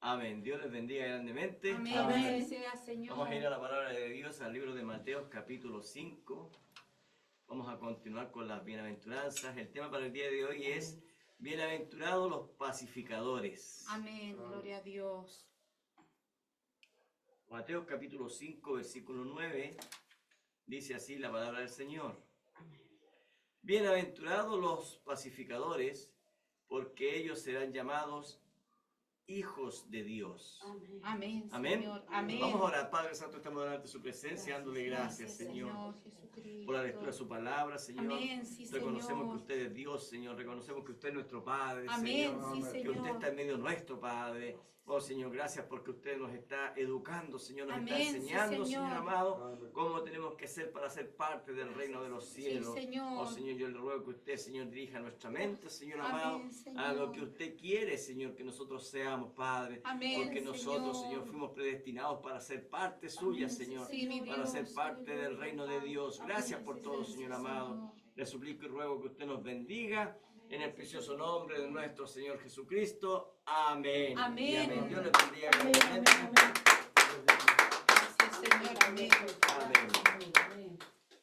Amén. Dios les bendiga grandemente. Amén. Amén. Sea, Señor. Vamos a ir a la palabra de Dios, al libro de Mateo, capítulo 5. Vamos a continuar con las bienaventuranzas. El tema para el día de hoy es bienaventurados los pacificadores. Amén. Gloria a Dios. Mateo, capítulo 5, versículo 9, dice así la palabra del Señor. Bienaventurados los pacificadores, porque ellos serán llamados hijos de Dios. Amén, Amén. Señor. Amén. Vamos a orar. Padre Santo, estamos delante de su presencia, dándole gracias, Señor, Jesucristo. por la lectura de su palabra, Señor. Amén, sí, Reconocemos Señor. que usted es Dios, Señor. Reconocemos que usted es nuestro Padre, Amén, Señor. sí, Que Señor. usted está en medio nuestro, Padre. Oh, Señor, gracias porque usted nos está educando, Señor. Nos Amén, está sí, enseñando, Señor. Señor amado, cómo tenemos que ser para ser parte del reino de los cielos. Sí, Señor. Oh, Señor, yo le ruego que usted, Señor, dirija nuestra mente, Señor Amén, amado, Señor. a lo que usted quiere, Señor, que nosotros seamos, Padre. Amén, Porque nosotros, Señor, fuimos predestinados para ser parte suya, Señor. Sí, mi Para Dios. ser parte del reino de Dios. Gracias por todo, Sí, Señor amado. Le suplico y ruego que usted nos bendiga en el precioso nombre de nuestro Señor Jesucristo. Amén. Y Amén. amén. Dios le bendiga grandemente. Gracias, Señor. Amén. Amén.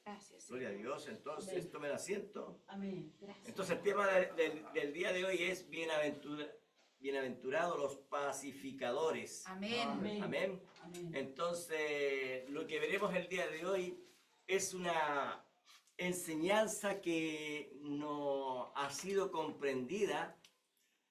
Gracias, Gloria a Señor. Dios. Entonces, tomen asiento. Gracias. Entonces, el tema del día de hoy es bienaventurados los pacificadores. Amén. Amén. Entonces, lo que veremos el día de hoy es una enseñanza que no ha sido comprendida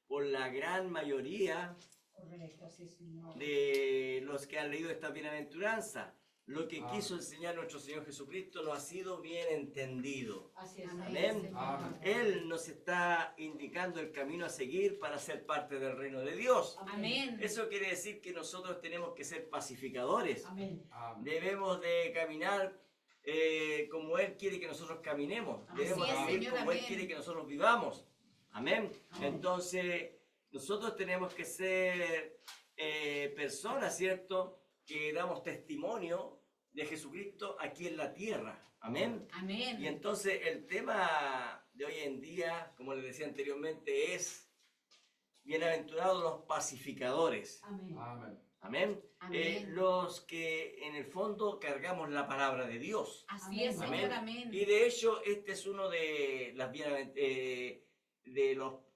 por la gran mayoría Correcto, sí, Señor. de los que han leído esta bienaventuranza. Lo que quiso enseñar nuestro Señor Jesucristo no ha sido bien entendido. Así es. Amén. Señor. Él nos está indicando el camino a seguir para ser parte del reino de Dios. Amén. Eso quiere decir que nosotros tenemos que ser pacificadores. Amén. Debemos de caminar como Él quiere que nosotros caminemos. Así Debemos es, vivir Señor, como Él amén. quiere que nosotros vivamos. Amén. Entonces, nosotros tenemos que ser personas, ¿cierto?, que damos testimonio de Jesucristo aquí en la tierra. Amén. Amén. Y entonces el tema de hoy en día, como les decía anteriormente, es bienaventurados los pacificadores. Amén. Amén. Amén. Los que en el fondo cargamos la palabra de Dios. Así es, Amén. Señor. Amén. Y de hecho, este es uno de las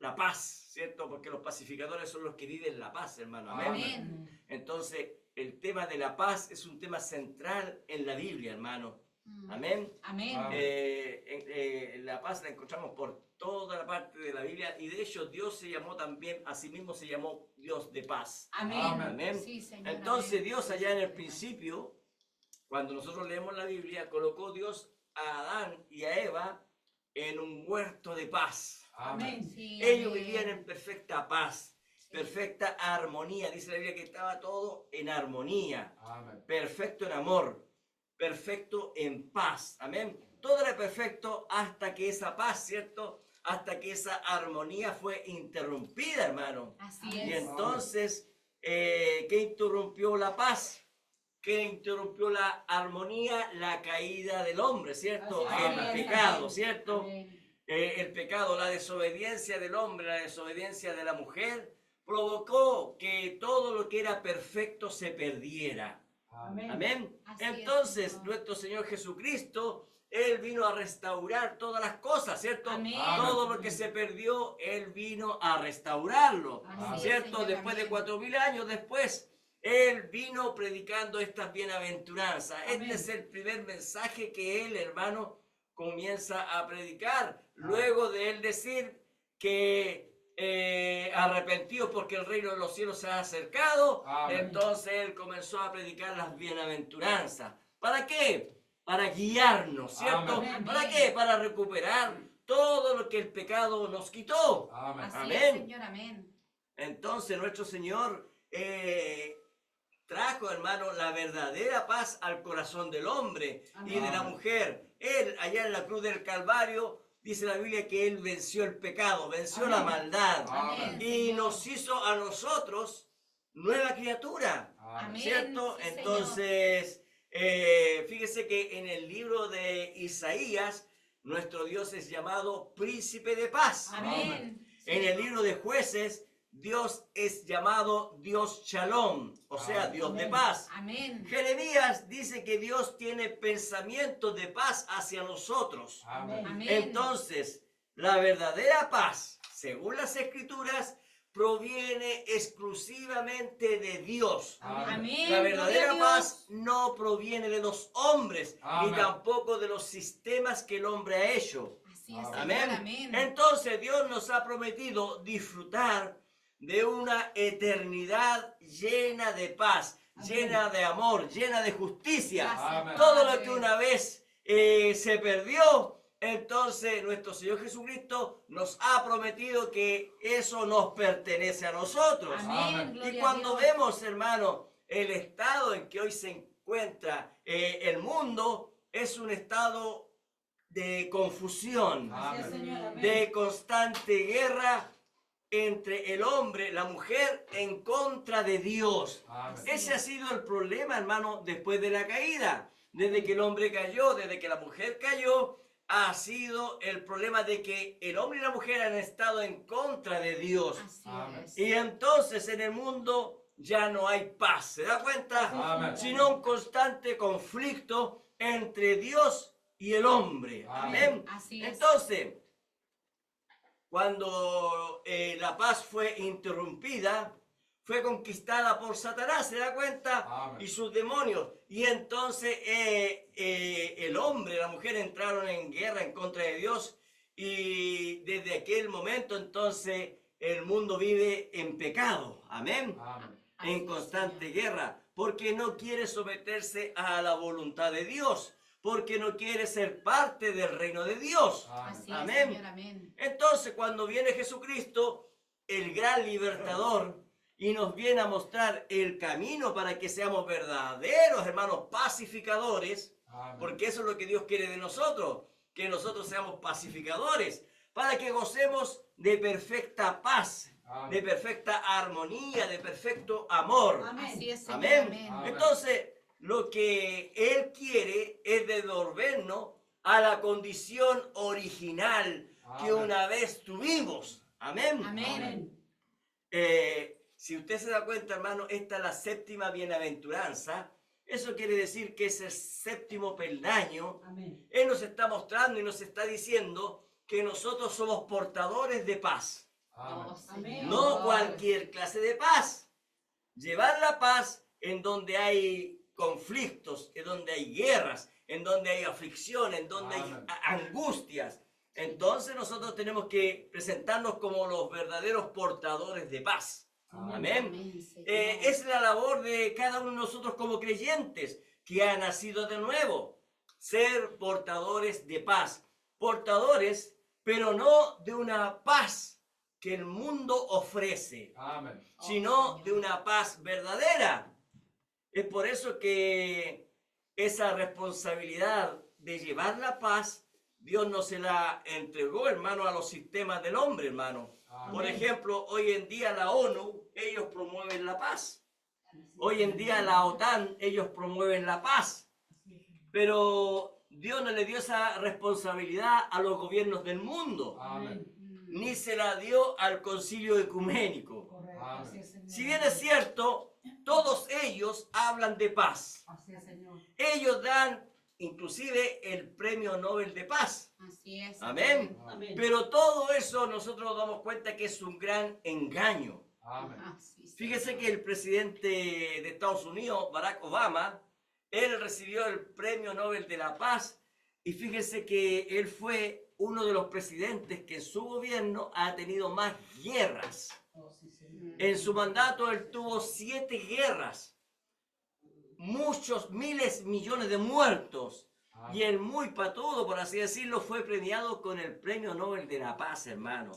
la paz, ¿cierto? Porque los pacificadores son los que viven la paz, hermano. Amén. Amén. Entonces, el tema de la paz es un tema central en la Biblia, hermano. Amén. Amén. La paz la encontramos por toda la parte de la Biblia y de hecho Dios se llamó también, a sí mismo se llamó Dios de paz. Amén. Amén. Sí, Señor. Entonces Amén. Dios allá en el principio, cuando nosotros leemos la Biblia, colocó Dios a Adán y a Eva en un huerto de paz. Amén. Sí, Ellos amén. vivían en perfecta paz, perfecta armonía. Dice la Biblia que estaba todo en armonía, perfecto en amor, perfecto en paz. Amén. Todo era perfecto hasta que esa paz, ¿cierto? Hasta que esa armonía fue interrumpida, hermano. Así Y es. entonces, ¿qué interrumpió la paz? ¿Qué interrumpió la armonía? La caída del hombre, ¿cierto? Así El es. pecado, ¿cierto? Amén. El pecado, la desobediencia del hombre, la desobediencia de la mujer, provocó que todo lo que era perfecto se perdiera. Amén. Amén. Así es, Entonces, Señor. nuestro Señor Jesucristo, Él vino a restaurar todas las cosas, ¿cierto? Amén. Todo lo que se perdió, Él vino a restaurarlo, Así es, ¿cierto? Señor, Después de amén. 4000 años después, Él vino predicando estas bienaventuranzas. Amén. Este es el primer mensaje que Él, hermano, comienza a predicar. Luego de Él decir que arrepentidos porque el reino de los cielos se ha acercado, entonces Él comenzó a predicar las bienaventuranzas. ¿Para qué? Para guiarnos, ¿cierto? Amén. ¿Para qué? Para recuperar todo lo que el pecado nos quitó. Así Amén. es, Señor. Amén. Entonces nuestro Señor trajo, hermano, la verdadera paz al corazón del hombre y de la mujer. Él, allá en la cruz del Calvario, dice la Biblia que Él venció el pecado, venció la maldad Amén, y Señor. nos hizo a nosotros nueva criatura, Amén. ¿cierto? Sí, Señor. Entonces, fíjese que en el libro de Isaías, nuestro Dios es llamado príncipe de paz. Amén. En el libro de Jueces, Dios es llamado Dios Shalom, o sea, Amén. Dios de Amén. paz. Amén. Jeremías dice que Dios tiene pensamientos de paz hacia nosotros. Amen. Amén. Entonces, la verdadera paz, según las Escrituras, proviene exclusivamente de Dios. Amen. Amén. La Gloria a verdadera Dios. paz no proviene de los hombres, Amén. ni tampoco de los sistemas que el hombre ha hecho. Así es, Amén. Señor. Amén. Amén. Entonces Dios nos ha prometido disfrutar de una eternidad llena de paz, Amén. llena de amor, llena de justicia. Gracias, Amén. Todo lo Padre. que una vez se perdió, entonces nuestro Señor Jesucristo nos ha prometido que eso nos pertenece a nosotros. Amén. Amén. Gloria Y a cuando Dios. vemos, hermano, el estado en que hoy se encuentra el mundo, es un estado de confusión, Así es, Amén. Señor. Amén. de constante guerra entre el hombre, la mujer, en contra de Dios. Amen. Ese ha sido el problema, hermano, después de la caída. Desde que el hombre cayó, desde que la mujer cayó, ha sido el problema de que el hombre y la mujer han estado en contra de Dios. Así Amén. es. Y entonces en el mundo ya no hay paz. ¿Se da cuenta? Amén. Sino un constante conflicto entre Dios y el hombre. Amén. Así es. Entonces, cuando la paz fue interrumpida, fue conquistada por Satanás, ¿se da cuenta? Amén. Y sus demonios. Y entonces el hombre y la mujer entraron en guerra en contra de Dios. Y desde aquel momento entonces el mundo vive en pecado. Amén. Amen. Así En es, constante Señor. guerra. Porque no quiere someterse a la voluntad de Dios. Porque no quiere ser parte del reino de Dios. Así Amen. es, Amén. Señor. Amén. Entonces, cuando viene Jesucristo, el gran libertador, y nos viene a mostrar el camino para que seamos verdaderos, hermanos, pacificadores, Amen. porque eso es lo que Dios quiere de nosotros, que nosotros seamos pacificadores, para que gocemos de perfecta paz, Amen. de perfecta armonía, de perfecto amor. Amén. Así es, Señor. Amén. Amén. Amén. Entonces, lo que Él quiere es devolvernos a la condición original que Amén. una vez tuvimos. Amén. Amén. Amén. Si usted se da cuenta, hermano, esta es la séptima bienaventuranza. Eso quiere decir que es el séptimo peldaño. Amén. Él nos está mostrando y nos está diciendo que nosotros somos portadores de paz. Amen. Oh, Amén. Señor. No cualquier clase de paz. Llevar la paz en donde hay conflictos, en donde hay guerras, en donde hay aflicción, en donde hay Amén. angustias. Entonces nosotros tenemos que presentarnos como los verdaderos portadores de paz. Amén. Amén, Señor. Es la labor de cada uno de nosotros como creyentes que ha nacido de nuevo. Ser portadores de paz. Portadores, pero no de una paz que el mundo ofrece, Amen. sino Señor. de una paz verdadera. Es por eso que esa responsabilidad de llevar la paz, Dios no se la entregó, hermano, a los sistemas del hombre, hermano. Por Amen. ejemplo, hoy en día la ONU, ellos promueven la paz. Hoy en día la OTAN, ellos promueven la paz. Pero Dios no le dio esa responsabilidad a los gobiernos del mundo, Amen. Mm. ni se la dio al concilio ecuménico. Correcto. Amén. Así es, Señor. Si bien es cierto, todos ellos hablan de paz. Así es, Señor. Ellos dan inclusive el premio Nobel de Paz. Así es. Amén. Señor. Amén. Pero todo eso nosotros nos damos cuenta que es un gran engaño. Amen. Así es, Fíjese Señor. que el presidente de Estados Unidos, Barack Obama, él recibió el premio Nobel de la Paz y fíjese que él fue uno de los presidentes que en su gobierno ha tenido más guerras. Oh, sí, Señor. En su mandato él tuvo 7 guerras, muchos, miles, millones de muertos. Y el muy patudo, por así decirlo, fue premiado con el premio Nobel de la Paz, hermano.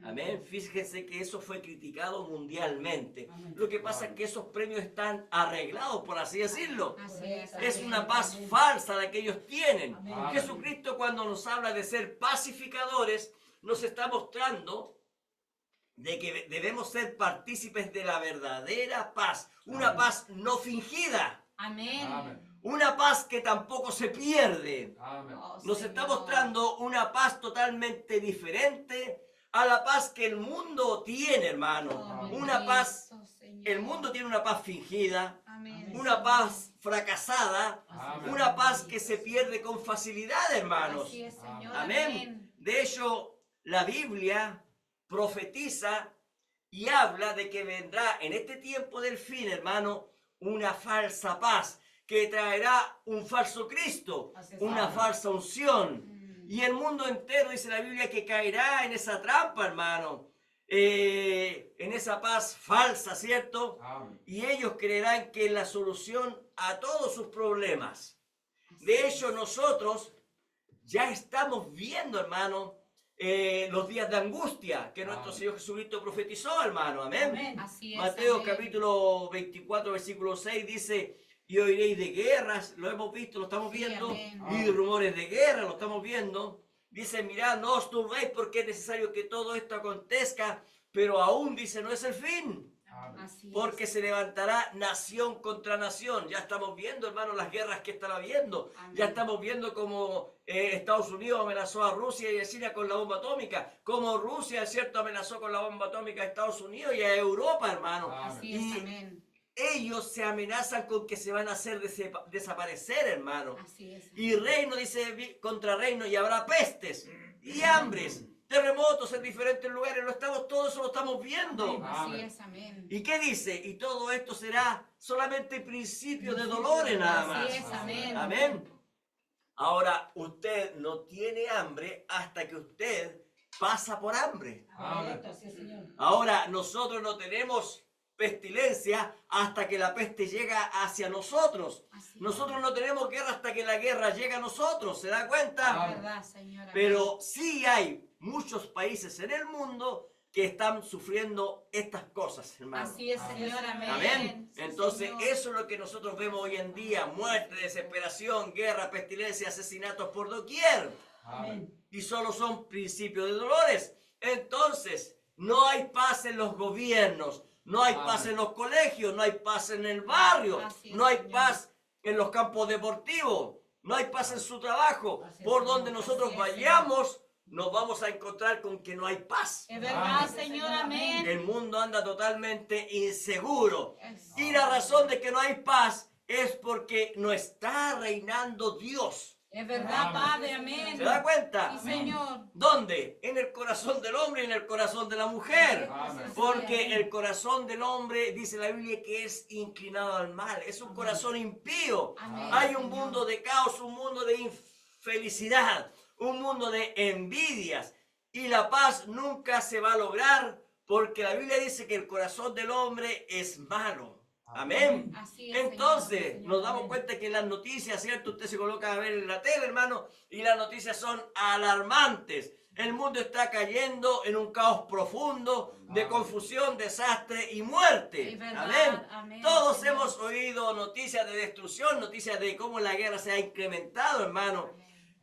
Amén. Fíjense que eso fue criticado mundialmente. Amén. Lo que pasa es que esos premios están arreglados, por así decirlo. Así es. Es amén. una paz falsa la que ellos tienen. Amén. Amén. Jesucristo, cuando nos habla de ser pacificadores, nos está mostrando de que debemos ser partícipes de la verdadera paz. Una Amén. paz no fingida. Amén. Amen. Una paz que tampoco se pierde. Amen. Oh, Nos Señor. está mostrando una paz totalmente diferente a la paz que el mundo tiene, hermano. Oh, Una paz, bendito, Señor. el mundo tiene una paz fingida, Amén. una paz fracasada, Amén. una paz que se pierde con facilidad, hermanos. Así es, Señor. Amén. De hecho, la Biblia profetiza y habla de que vendrá en este tiempo del fin, hermano, una falsa paz que traerá un falso Cristo, Así es. una Amén. falsa unción. Mm. Y el mundo entero, dice la Biblia, que caerá en esa trampa, hermano, en esa paz falsa, ¿cierto? Amén. Y ellos creerán que es la solución a todos sus problemas. De hecho, nosotros ya estamos viendo, hermano, los días de angustia que nuestro Amén. Señor Jesucristo profetizó, hermano. Amén. Amén. Así es. Mateo amén. capítulo 24, versículo 6 dice, y oiréis de guerras, lo hemos visto, lo estamos Sí, viendo, amén. y de rumores de guerra, lo estamos viendo. Dice, mirad, no os turbéis porque es necesario que todo esto acontezca, pero aún, dice, no es el fin. Amén. Así es. Porque se levantará nación contra nación. Ya estamos viendo, hermano, las guerras que están habiendo. Amén. Ya estamos viendo cómo Estados Unidos amenazó a Rusia y a China con la bomba atómica. Cómo Rusia, es cierto, amenazó con la bomba atómica a Estados Unidos y a Europa, hermano. Así Y es. Amén. ellos se amenazan con que se van a hacer desaparecer, hermano. Así es. Y reino, dice, contra reino, y habrá pestes y hambres, terremotos en diferentes lugares. Todo eso lo estamos viendo. Así es. Amén. ¿Y qué dice? Y todo esto será solamente principio de dolores nada más. Así es. Amén. Amén. Ahora, usted no tiene hambre hasta que usted pasa por hambre. Amén. Así es, Señor. Ahora, nosotros no tenemos pestilencia hasta que la peste llega hacia nosotros. Así es. Nosotros no tenemos guerra hasta que la guerra llega a nosotros. ¿Se da cuenta? Amén. verdad, Señor. Amén. Pero sí hay muchos países en el mundo que están sufriendo estas cosas, hermano. Así es, Señor. Amén. Amén. Sí, Entonces, Señor. eso es lo que nosotros vemos hoy en día: muerte, desesperación, guerra, pestilencia, asesinatos por doquier. Amén. Y solo son principios de dolores. Entonces, no hay paz en los gobiernos, no hay paz Amén. en los colegios, no hay paz en el barrio, Así es, no hay Señor. paz en los campos deportivos, no hay paz en su trabajo. Así es, Por Señor. donde nosotros Así es, vayamos, nos vamos a encontrar con que no hay paz. Es verdad, Amén. Señor. Amén. El mundo anda totalmente inseguro. Es- Y la razón de que no hay paz es porque no está reinando Dios. Es verdad, Amén. Padre. Amén. ¿Se da cuenta? Sí, Señor. ¿Dónde? En el corazón del hombre y en el corazón de la mujer. Amén. Porque el corazón del hombre, dice la Biblia, que es inclinado al mal. Es un corazón impío. Amén, Hay un Señor. mundo de caos, un mundo de infelicidad, un mundo de envidias. Y la paz nunca se va a lograr porque la Biblia dice que el corazón del hombre es malo. Amén. Así es, Entonces, Señor. nos damos cuenta que las noticias, ¿cierto? Usted se coloca a ver en la tele, hermano, y las noticias son alarmantes. El mundo está cayendo en un caos profundo de Amén. confusión, desastre y muerte. Es verdad. Amén. Amén, Todos Señor. hemos oído noticias de destrucción, noticias de cómo la guerra se ha incrementado, hermano.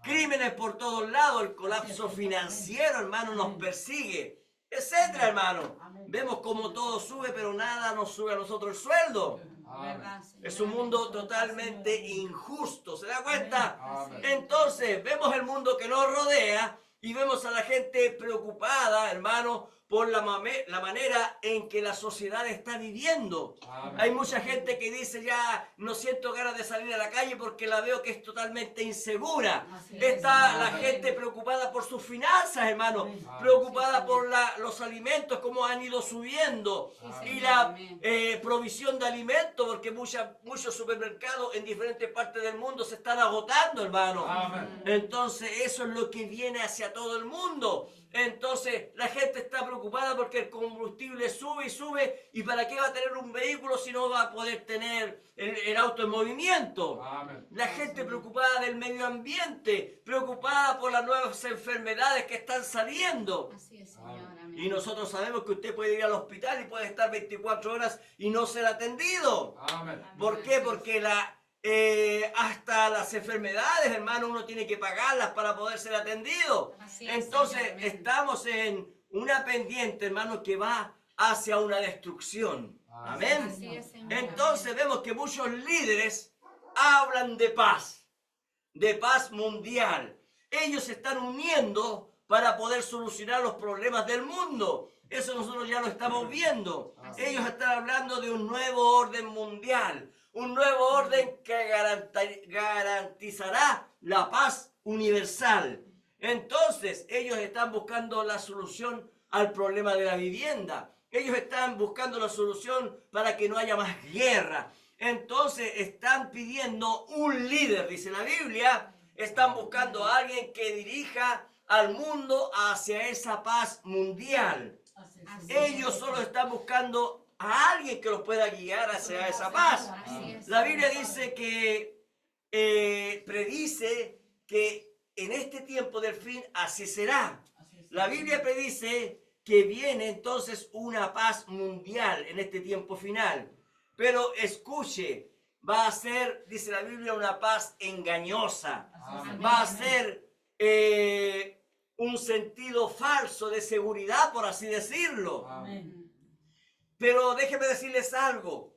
Crímenes por todos lados, el colapso financiero, hermano, nos persigue, etcétera, hermano. Amén. Vemos cómo todo sube, pero nada nos sube a nosotros el sueldo. Verdad, Señor. Es un mundo totalmente injusto, ¿se da cuenta? Amén. Entonces, vemos el mundo que nos rodea y vemos a la gente preocupada, hermano, por la manera en que la sociedad está viviendo. Amén. Hay mucha gente que dice, ya no siento ganas de salir a la calle porque la veo que es totalmente insegura. Así es. Está la Amén. gente preocupada por sus finanzas, hermano, Amén. preocupada por los alimentos, cómo han ido subiendo, Sí, y Señor. la Amén. provisión de alimentos, porque muchos supermercados en diferentes partes del mundo se están agotando, hermano. Amén. Entonces eso es lo que viene hacia todo el mundo. Entonces la gente está preocupada porque el combustible sube y sube. ¿Y para qué va a tener un vehículo si no va a poder tener el auto en movimiento? Amén. La gente preocupada del medio ambiente, preocupada por las nuevas enfermedades que están saliendo. Así es, Señor. Amén. Y nosotros sabemos que usted puede ir al hospital y puede estar 24 horas y no ser atendido. Amén. ¿Por qué? Porque hasta las enfermedades, hermano, uno tiene que pagarlas para poder ser atendido. Así es, Entonces Señor. Amén. estamos en una pendiente, hermano, que va hacia una destrucción. Amén. Así es, Señor. Entonces vemos que muchos líderes hablan de paz mundial. Ellos se están uniendo para poder solucionar los problemas del mundo. Eso nosotros ya lo estamos viendo. Ellos están hablando de un nuevo orden mundial, un nuevo orden que garantizará la paz universal. Entonces, ellos están buscando la solución al problema de la vivienda. Ellos están buscando la solución para que no haya más guerra. Entonces, están pidiendo un líder, dice la Biblia. Están buscando a alguien que dirija al mundo hacia esa paz mundial. Ellos solo están buscando a alguien que los pueda guiar hacia esa paz. La Biblia dice que predice que en este tiempo del fin así será. La Biblia predice que viene entonces una paz mundial en este tiempo final. Pero escuche, va a ser, dice la Biblia, una paz engañosa. Va a ser un sentido falso de seguridad, por así decirlo. Amén. Pero déjenme decirles algo.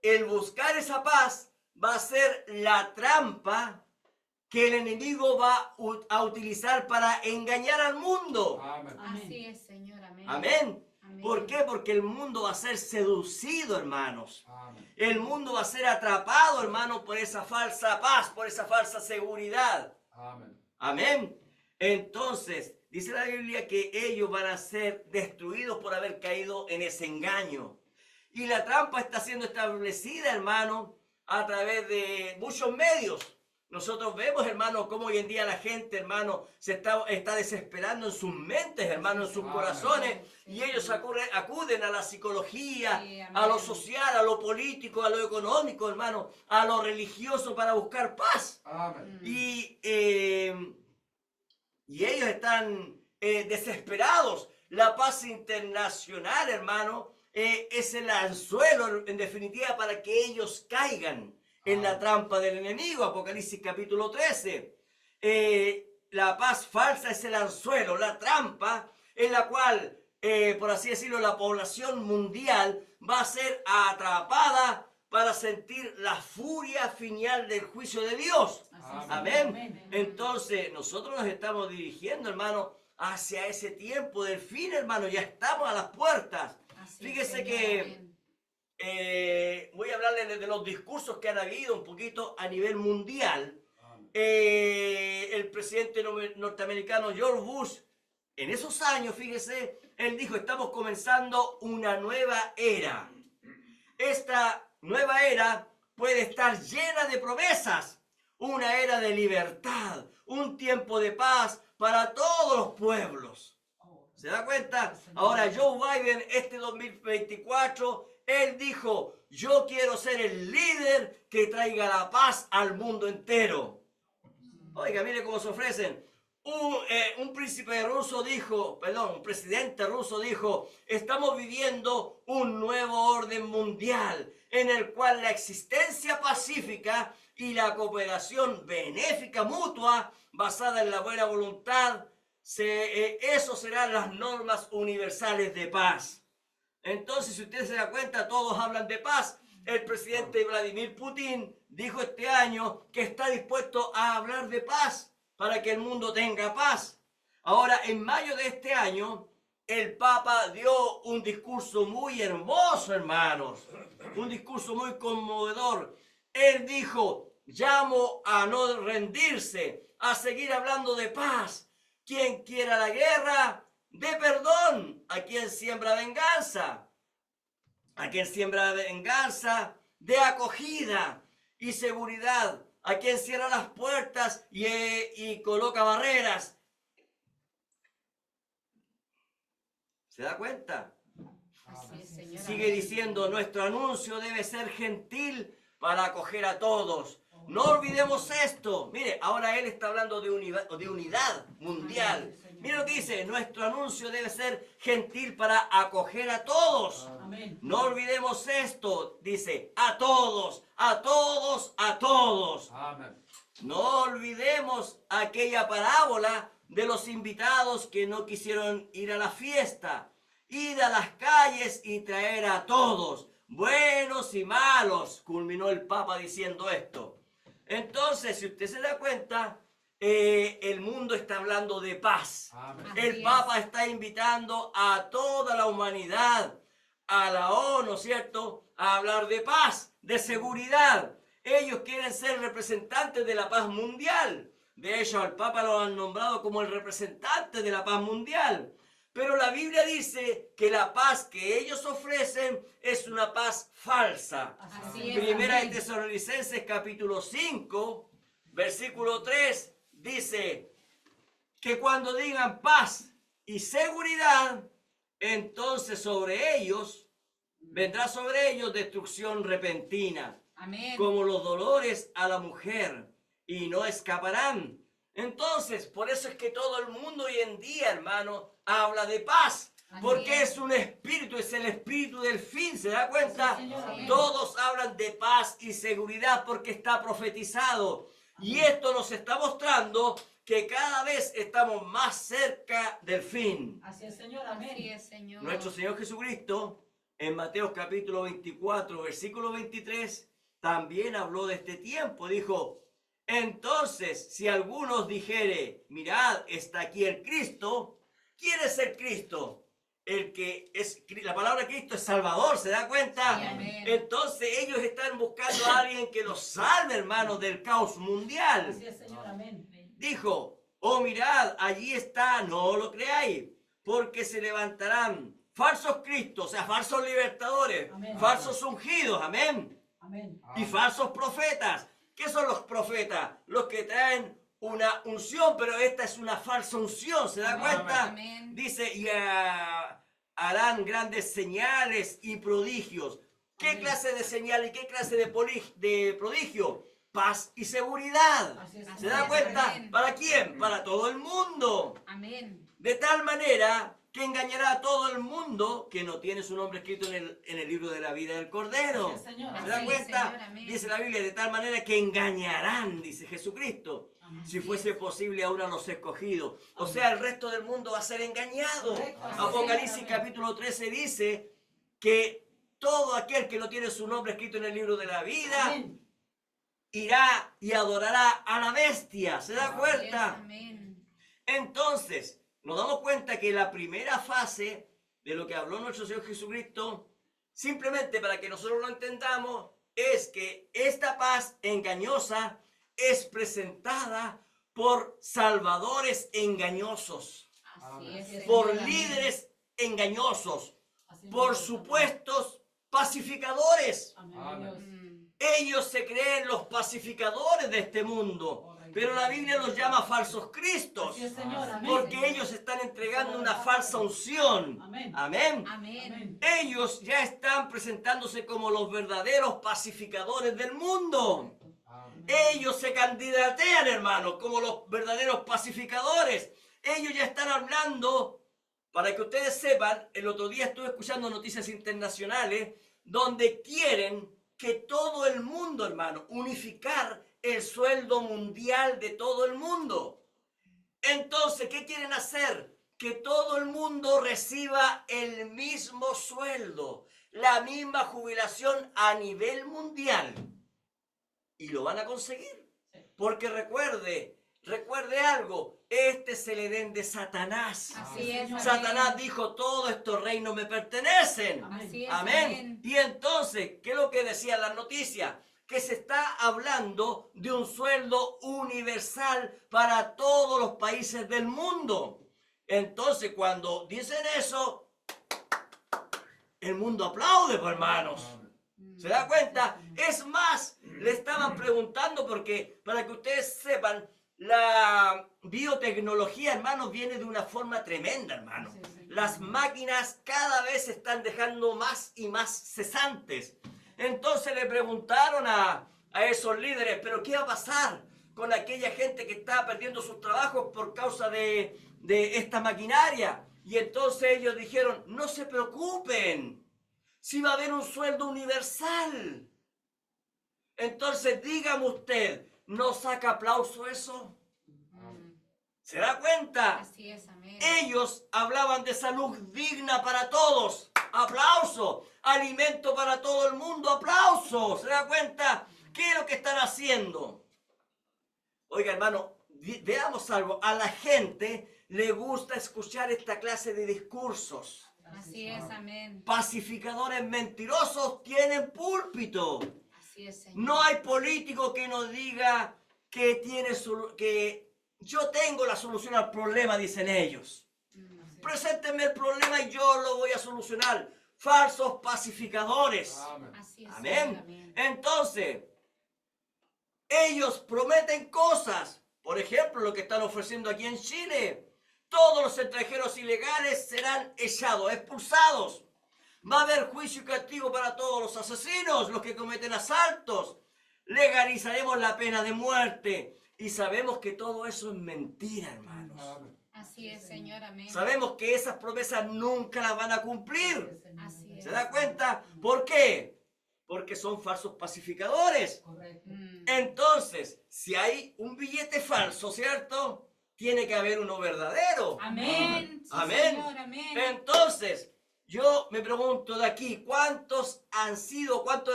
El buscar esa paz va a ser la trampa que el enemigo va a utilizar para engañar al mundo. Amén. Así es, Señor. Amén. Amén. Amén. ¿Por qué? Porque el mundo va a ser seducido, hermanos. Amén. El mundo va a ser atrapado, hermano, por esa falsa paz, por esa falsa seguridad. Amén. Amén. Entonces, dice la Biblia que ellos van a ser destruidos por haber caído en ese engaño. Y la trampa está siendo establecida, hermano, a través de muchos medios. Nosotros vemos, hermano, cómo hoy en día la gente, hermano, se está desesperando en sus mentes, hermano, en sus corazones. Y ellos acuden a la psicología, a lo social, a lo político, a lo económico, hermano, a lo religioso para buscar paz. Amén. Y ellos están desesperados. La paz internacional, hermano, es el anzuelo, en definitiva, para que ellos caigan en la trampa del enemigo. Apocalipsis capítulo 13. La paz falsa es el anzuelo, la trampa en la cual, por así decirlo, la población mundial va a ser atrapada para sentir la furia final del juicio de Dios. Amén. Entonces, nosotros nos estamos dirigiendo, hermano, hacia ese tiempo del fin, hermano. Ya estamos a las puertas. Fíjese que voy a hablarles de los discursos que han habido un poquito a nivel mundial. El presidente norteamericano George Bush, en esos años, fíjese, él dijo, estamos comenzando una nueva era. Esta nueva era puede estar llena de promesas. Una era de libertad, un tiempo de paz para todos los pueblos. ¿Se da cuenta? Ahora Joe Biden, este 2024, él dijo, yo quiero ser el líder que traiga la paz al mundo entero. Oiga, mire cómo se ofrecen. Un príncipe ruso dijo, perdón, un presidente ruso dijo, estamos viviendo un nuevo orden mundial en el cual la existencia pacífica y la cooperación benéfica mutua basada en la buena voluntad, eso serán las normas universales de paz. Entonces, si usted se da cuenta, todos hablan de paz. El presidente Vladimir Putin dijo este año que está dispuesto a hablar de paz para que el mundo tenga paz. Ahora, en mayo de este año, el Papa dio un discurso muy hermoso, hermanos. Un discurso muy conmovedor. Él dijo, llamo a no rendirse, a seguir hablando de paz. Quien quiera la guerra, dé perdón a quien siembra venganza. A quien siembra venganza, dé acogida y seguridad. A quien cierra las puertas y coloca barreras. ¿Se da cuenta? Así es, Señor. Sigue diciendo, nuestro anuncio debe ser gentil para acoger a todos. No olvidemos esto. Mire, ahora él está hablando de unidad mundial. Mire lo que dice, nuestro anuncio debe ser gentil para acoger a todos. Amén. No olvidemos esto, dice, a todos, a todos, a todos. Amén. No olvidemos aquella parábola de los invitados que no quisieron ir a la fiesta. Ir a las calles y traer a todos, buenos y malos, culminó el Papa diciendo esto. Entonces, si usted se da cuenta, el mundo está hablando de paz. Amén. Así El es. Papa está invitando a toda la humanidad, a la ONU, ¿cierto?, a hablar de paz, de seguridad. Ellos quieren ser representantes de la paz mundial. De hecho, al Papa lo han nombrado como el representante de la paz mundial. Pero la Biblia dice que la paz que ellos ofrecen es una paz falsa. Así es. Primera de amén. Tesalonicenses capítulo 5, versículo 3, dice que cuando digan paz y seguridad, entonces vendrá sobre ellos destrucción repentina, Amén. como los dolores a la mujer, y no escaparán. Entonces, por eso es que todo el mundo hoy en día, hermano, habla de paz. Así Porque es. es un espíritu, es el espíritu del fin, ¿se da cuenta? Sí, señor. Amén. Todos hablan de paz y seguridad porque está profetizado. Y esto nos está mostrando que cada vez estamos más cerca del fin. Así es, Señor. Así Amén. es, Señor. Nuestro Señor Jesucristo, en Mateo capítulo 24, versículo 23, también habló de este tiempo. Dijo, entonces, si algunos dijere, mirad, está aquí el Cristo. ¿Quién es el Cristo? El que es, la palabra Cristo es Salvador, ¿se da cuenta? Sí, amén. Entonces ellos están buscando a alguien que los salve, hermanos, del caos mundial. Así es, Señor. Amén. Dijo, oh mirad, allí está, no lo creáis, porque se levantarán falsos cristos, o sea, falsos libertadores, Amén. falsos ungidos, amén, Amén. y falsos profetas. ¿Qué son los profetas? Los que traen una unción, pero esta es una falsa unción, ¿se da Amén. cuenta? Amén. Dice, y harán grandes señales y prodigios. ¿Qué Amén. clase de señal y qué clase de prodigio? Paz y seguridad. Así es, ¿Se da Así es, cuenta? amén. ¿Para quién? Para todo el mundo. Amén. De tal manera que engañará a todo el mundo que no tiene su nombre escrito en el libro de la vida del Cordero. Así es, Señor. ¿Se da Así es, cuenta? Señor, amén. Dice la Biblia, de tal manera que engañarán, dice Jesucristo, Amén. si fuese posible aún a los escogidos. O sea, el resto del mundo va a ser engañado. Correcto. Así es, Apocalipsis Señor, amén. capítulo 13 dice que todo aquel que no tiene su nombre escrito en el libro de la vida Amén. irá y adorará a la bestia. ¿Se da Así es, cuenta? amén. Entonces, nos damos cuenta que la primera fase de lo que habló nuestro Señor Jesucristo, simplemente para que nosotros lo entendamos, es que esta paz engañosa es presentada por salvadores engañosos, Así es, Señor, por amén. líderes engañosos, Así por es, Señor. supuestos pacificadores. Amén. Amén. Dios. Ellos se creen los pacificadores de este mundo, pero la Biblia los llama falsos cristos, Así es, Señor. Amén. porque ellos están entregando una falsa unción. Amén. Amén. Amén. Amén. Ellos ya están presentándose como los verdaderos pacificadores del mundo. Amén. Ellos se candidatean, hermanos, como los verdaderos pacificadores. Ellos ya están hablando, para que ustedes sepan, el otro día estuve escuchando noticias internacionales donde quieren que todo el mundo, hermano, unificar el sueldo mundial de todo el mundo. Entonces, ¿qué quieren hacer? Que todo el mundo reciba el mismo sueldo, la misma jubilación a nivel mundial. Y lo van a conseguir. Porque recuerde algo, este es el Edén de Satanás. Así es, amén. Satanás dijo, todos estos reinos me pertenecen. Así es, Amén. amén. Y entonces, ¿qué es lo que decían las noticias? Que se está hablando de un sueldo universal para todos los países del mundo. Entonces, cuando dicen eso, el mundo aplaude, pues, hermanos. ¿Se da cuenta? Es más, le estaban preguntando porque, para que ustedes sepan, la biotecnología, hermanos, viene de una forma tremenda, hermano. Las máquinas cada vez se están dejando más y más cesantes. Entonces le preguntaron a esos líderes, ¿pero qué va a pasar con aquella gente que está perdiendo sus trabajos por causa de esta maquinaria? Y entonces ellos dijeron, no se preocupen, si va a haber un sueldo universal. Entonces dígame usted, ¿no saca aplauso eso? ¿Se da cuenta? Así es, amén. Ellos hablaban de salud digna para todos. ¡Aplauso! Alimento para todo el mundo. ¡Aplauso! ¿Se da cuenta? ¿Qué es lo que están haciendo? Oiga, hermano, veamos algo, a la gente le gusta escuchar esta clase de discursos. Así es, amén. Pacificadores mentirosos tienen púlpito. Así es, Señor. No hay político que nos diga que que yo tengo la solución al problema, dicen ellos. Preséntenme el problema y yo lo voy a solucionar. Falsos pacificadores. Así es, Amén. Señor, amén. Entonces, ellos prometen cosas. Por ejemplo, lo que están ofreciendo aquí en Chile. Todos los extranjeros ilegales serán echados, expulsados. Va a haber juicio y castigo para todos los asesinos, los que cometen asaltos. Legalizaremos la pena de muerte. Y sabemos que todo eso es mentira, hermanos. Así es, Señor, amén. Sabemos que esas promesas nunca las van a cumplir. Así es. ¿Se da cuenta? ¿Por qué? Porque son falsos pacificadores. Correcto. Entonces, si hay un billete falso, ¿cierto? Tiene que haber uno verdadero. Amén. Sí, Amén. Señor, amén. Entonces, yo me pregunto de aquí, ¿cuántos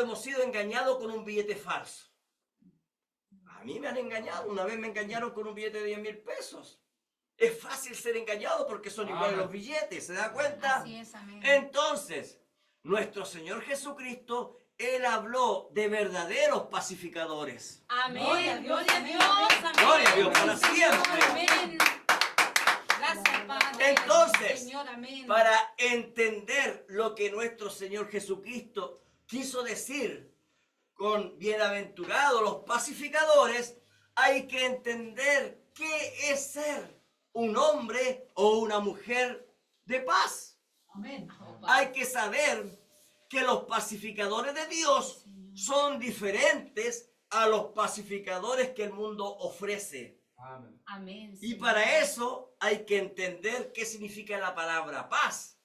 hemos sido engañados con un billete falso? A mí me han engañado. Una vez me engañaron con un billete de 10.000 pesos. Es fácil ser engañado porque son iguales los billetes, ¿se da cuenta? Así es, amén. Entonces, nuestro Señor Jesucristo, Él habló de verdaderos pacificadores. Amén. Gloria a Dios. Amén. Gloria a Dios para Señor, siempre. Amén. Gracias, Padre. Entonces, Señor, amén. para entender lo que nuestro Señor Jesucristo quiso decir con bienaventurados los pacificadores, hay que entender qué es ser un hombre o una mujer de paz. Amén. Hay que saber que los pacificadores de Dios son diferentes a los pacificadores que el mundo ofrece. Amén. Y Señor. para eso hay que entender qué significa la palabra paz.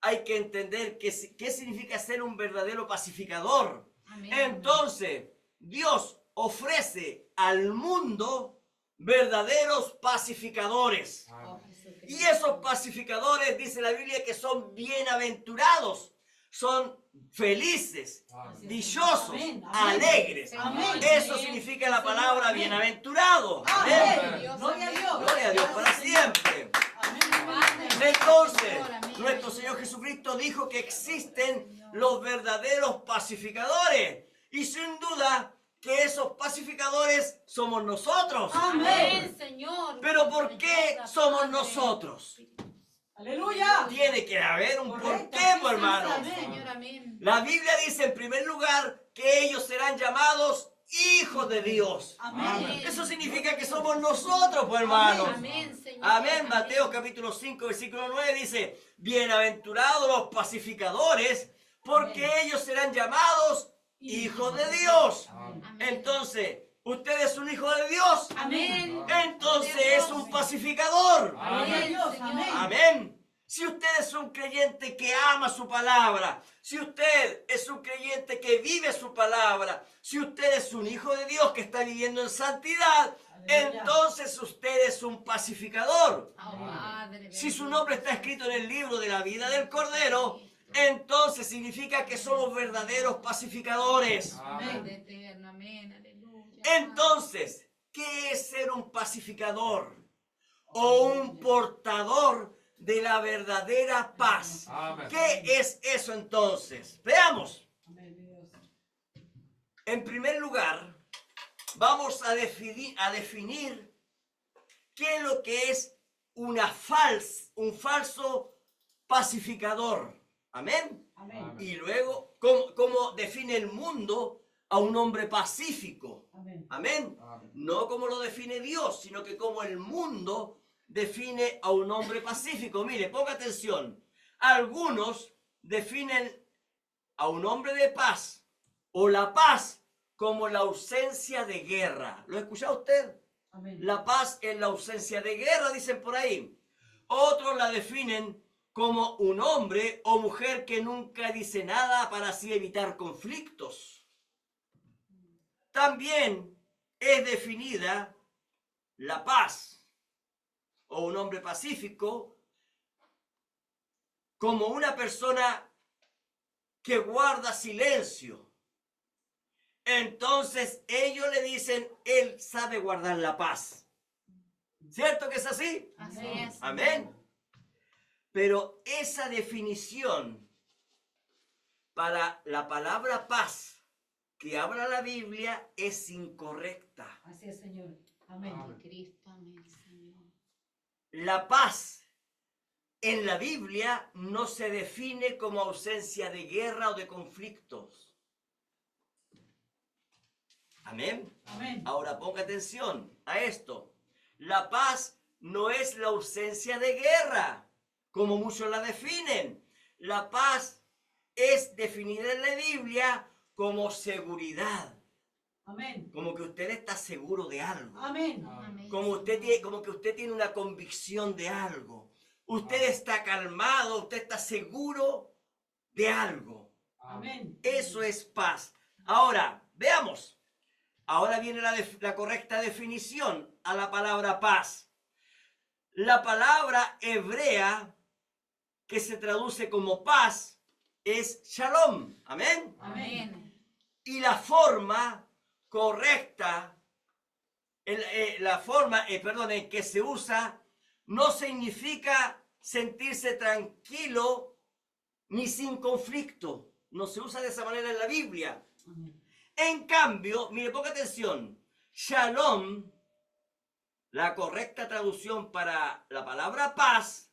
Hay que entender qué significa ser un verdadero pacificador. Amén. Entonces, Dios ofrece al mundo verdaderos pacificadores. Oh, Jesucristo. Y esos pacificadores, dice la Biblia, que son bienaventurados, son felices, dichosos, Amén, amén. alegres. Amén. Eso significa la palabra Amén. bienaventurado. Amén. Amén. Gloria a Dios. Gloria a Dios para siempre. Amén. Entonces, nuestro Señor Jesucristo dijo que existen los verdaderos pacificadores. Y sin duda que esos pacificadores somos nosotros. Amén, Señor. Pero ¿por qué somos nosotros? Aleluya. Tiene que haber un Correcto. porqué, pues, hermano. Amén. Señor, amén. La Biblia dice en primer lugar que ellos serán llamados hijos de Dios. Amén. Eso significa que somos nosotros, pues, hermanos. Amén, Señor. Amén. Mateo capítulo 5, versículo 9 dice, bienaventurados los pacificadores, porque ellos serán llamados hijos de Dios. Amén. Entonces, ¿usted es un hijo de Dios? Amén. Entonces es un pacificador. Amén, Dios, Señor. amén. Amén. Si usted es un creyente que ama su palabra, si usted es un creyente que vive su palabra, si usted es un hijo de Dios que está viviendo en santidad, Aleluya. entonces usted es un pacificador. Oh, Padre, Si su bendito. nombre está escrito en el libro de la vida del Cordero, entonces significa que somos verdaderos pacificadores. Padre eterno, amén, aleluya. Entonces, ¿qué es ser un pacificador o un portador de la verdadera paz? ¿Qué es eso entonces? Veamos. Amén, Dios. En primer lugar, vamos a definir qué es lo que es un falso pacificador. Amén. Amén. Y luego, ¿cómo define el mundo a un hombre pacífico? Amén. Amén. No como lo define Dios, sino que como el mundo define a un hombre pacífico. Mire, ponga atención. Algunos definen a un hombre de paz o la paz como la ausencia de guerra. ¿Lo ha escuchado usted? Amén. La paz es la ausencia de guerra, dicen por ahí. Otros la definen como un hombre o mujer que nunca dice nada para así evitar conflictos. También es definida la paz o un hombre pacífico como una persona que guarda silencio. Entonces ellos le dicen, él sabe guardar la paz. ¿Cierto que es así? Así es. Amén. Pero esa definición para la palabra paz que habla la Biblia es incorrecta. Así es, Señor. Amén. De Cristo, amén, Señor. La paz en la Biblia no se define como ausencia de guerra o de conflictos. Amén. Amén. Ahora ponga atención a esto. La paz no es la ausencia de guerra, como muchos la definen. La paz es definida en la Biblia como seguridad. Amén. Como que usted está seguro de algo. Amén. Amén, Como que usted tiene una convicción de algo. Usted está calmado, usted está seguro de algo. Amén. Eso es paz. Ahora, veamos. Ahora viene la correcta definición a la palabra paz. La palabra hebrea que se traduce como paz es shalom. Amén. Amén. Y la forma correcta, en que se usa, no significa sentirse tranquilo ni sin conflicto. No se usa de esa manera en la Biblia. Amén. En cambio, mire, ponga atención, shalom, la correcta traducción para la palabra paz,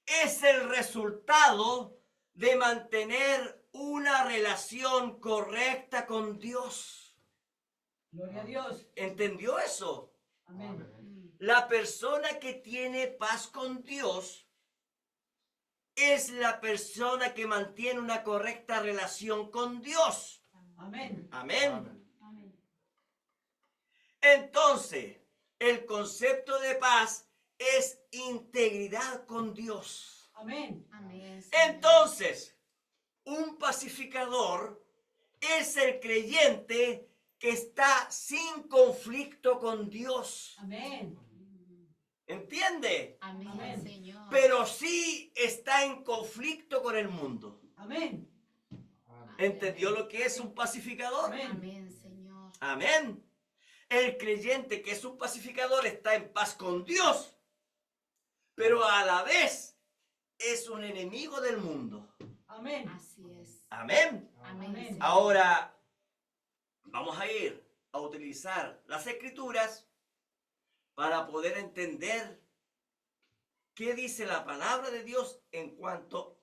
es el resultado de mantener una relación correcta con Dios. Gloria a Dios. ¿Entendió eso? Amén. La persona que tiene paz con Dios es la persona que mantiene una correcta relación con Dios. Amén. Amén. Amén. Entonces, el concepto de paz es integridad con Dios. Amén. Amén, Señor. Entonces, un pacificador es el creyente que está sin conflicto con Dios. Amén. ¿Entiende? Amén, Amén. Señor. Pero sí está en conflicto con el mundo. Amén. ¿Entendió lo que es un pacificador? Amén. Amén, Señor. Amén. El creyente que es un pacificador está en paz con Dios, pero a la vez es un enemigo del mundo. Amén. Así es. Amén. Amén. Amén. Señor. Ahora vamos a ir a utilizar las escrituras para poder entender qué dice la palabra de Dios en cuanto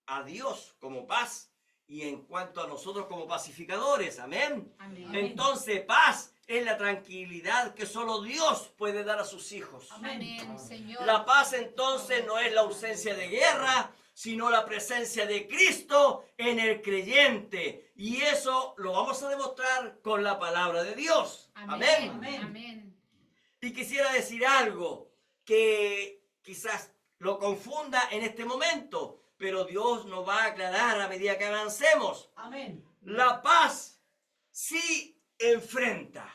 a Dios como paz y en cuanto a nosotros como pacificadores. Amén. Amén. Entonces, paz es la tranquilidad que solo Dios puede dar a sus hijos. Amén, Señor. La paz entonces no es la ausencia de guerra, sino la presencia de Cristo en el creyente. Y eso lo vamos a demostrar con la palabra de Dios. Amén. Amén. Amén. Y quisiera decir algo que quizás lo confunda en este momento, pero Dios nos va a aclarar a medida que avancemos. Amén. La paz sí enfrenta.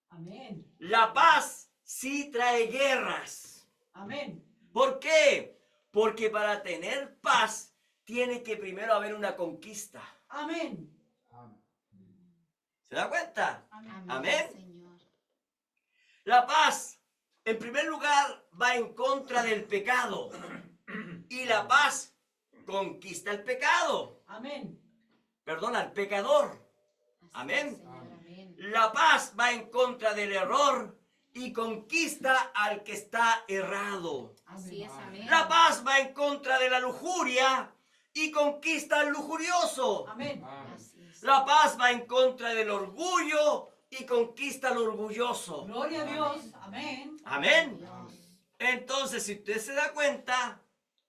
Amén. La paz sí trae guerras. Amén. ¿Por qué? Porque para tener paz tiene que primero haber una conquista. Amén. ¿Se da cuenta? Amén. Amén. Señor. La paz, en primer lugar, va en contra del pecado. Y la paz conquista el pecado. Amén. Perdona, al pecador. Así Amén. es, Señor. Amén. La paz va en contra del error y conquista al que está errado. Así es. Amén. La paz va en contra de la lujuria y conquista al lujurioso. Amén. Así es. La paz va en contra del orgullo y conquista al orgulloso. Gloria a Dios. Amén. Amén. Dios. Entonces, si usted se da cuenta,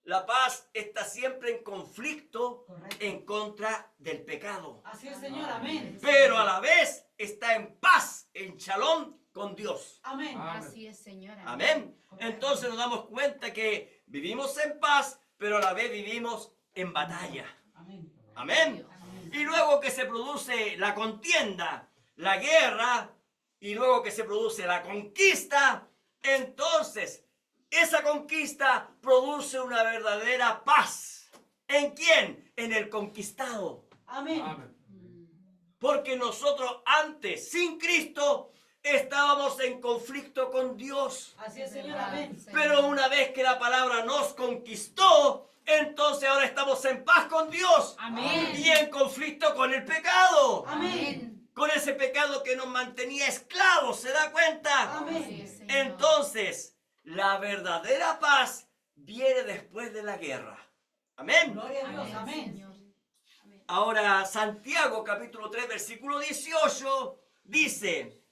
la paz está siempre en conflicto Correcto. en contra del pecado. Así es, Señor. Amén. Pero a la vez está en paz, en shalom con Dios. Amén. Así es, Señor. Amén. Entonces nos damos cuenta que vivimos en paz, pero a la vez vivimos en batalla. Amén. Amén. Y luego que se produce la contienda, la guerra, y luego que se produce la conquista, entonces esa conquista produce una verdadera paz. ¿En quién? En el conquistado. Amén. Porque nosotros antes, sin Cristo, estábamos en conflicto con Dios. Así es, Señor. Amén. Pero una vez que la palabra nos conquistó, entonces ahora estamos en paz con Dios. Amén. Y en conflicto con el pecado. Amén. Con ese pecado que nos mantenía esclavos, ¿se da cuenta? Amén. Entonces, la verdadera paz viene después de la guerra. Amén. Gloria a Dios. Amén. Ahora, Santiago capítulo 3, versículo 18, dice,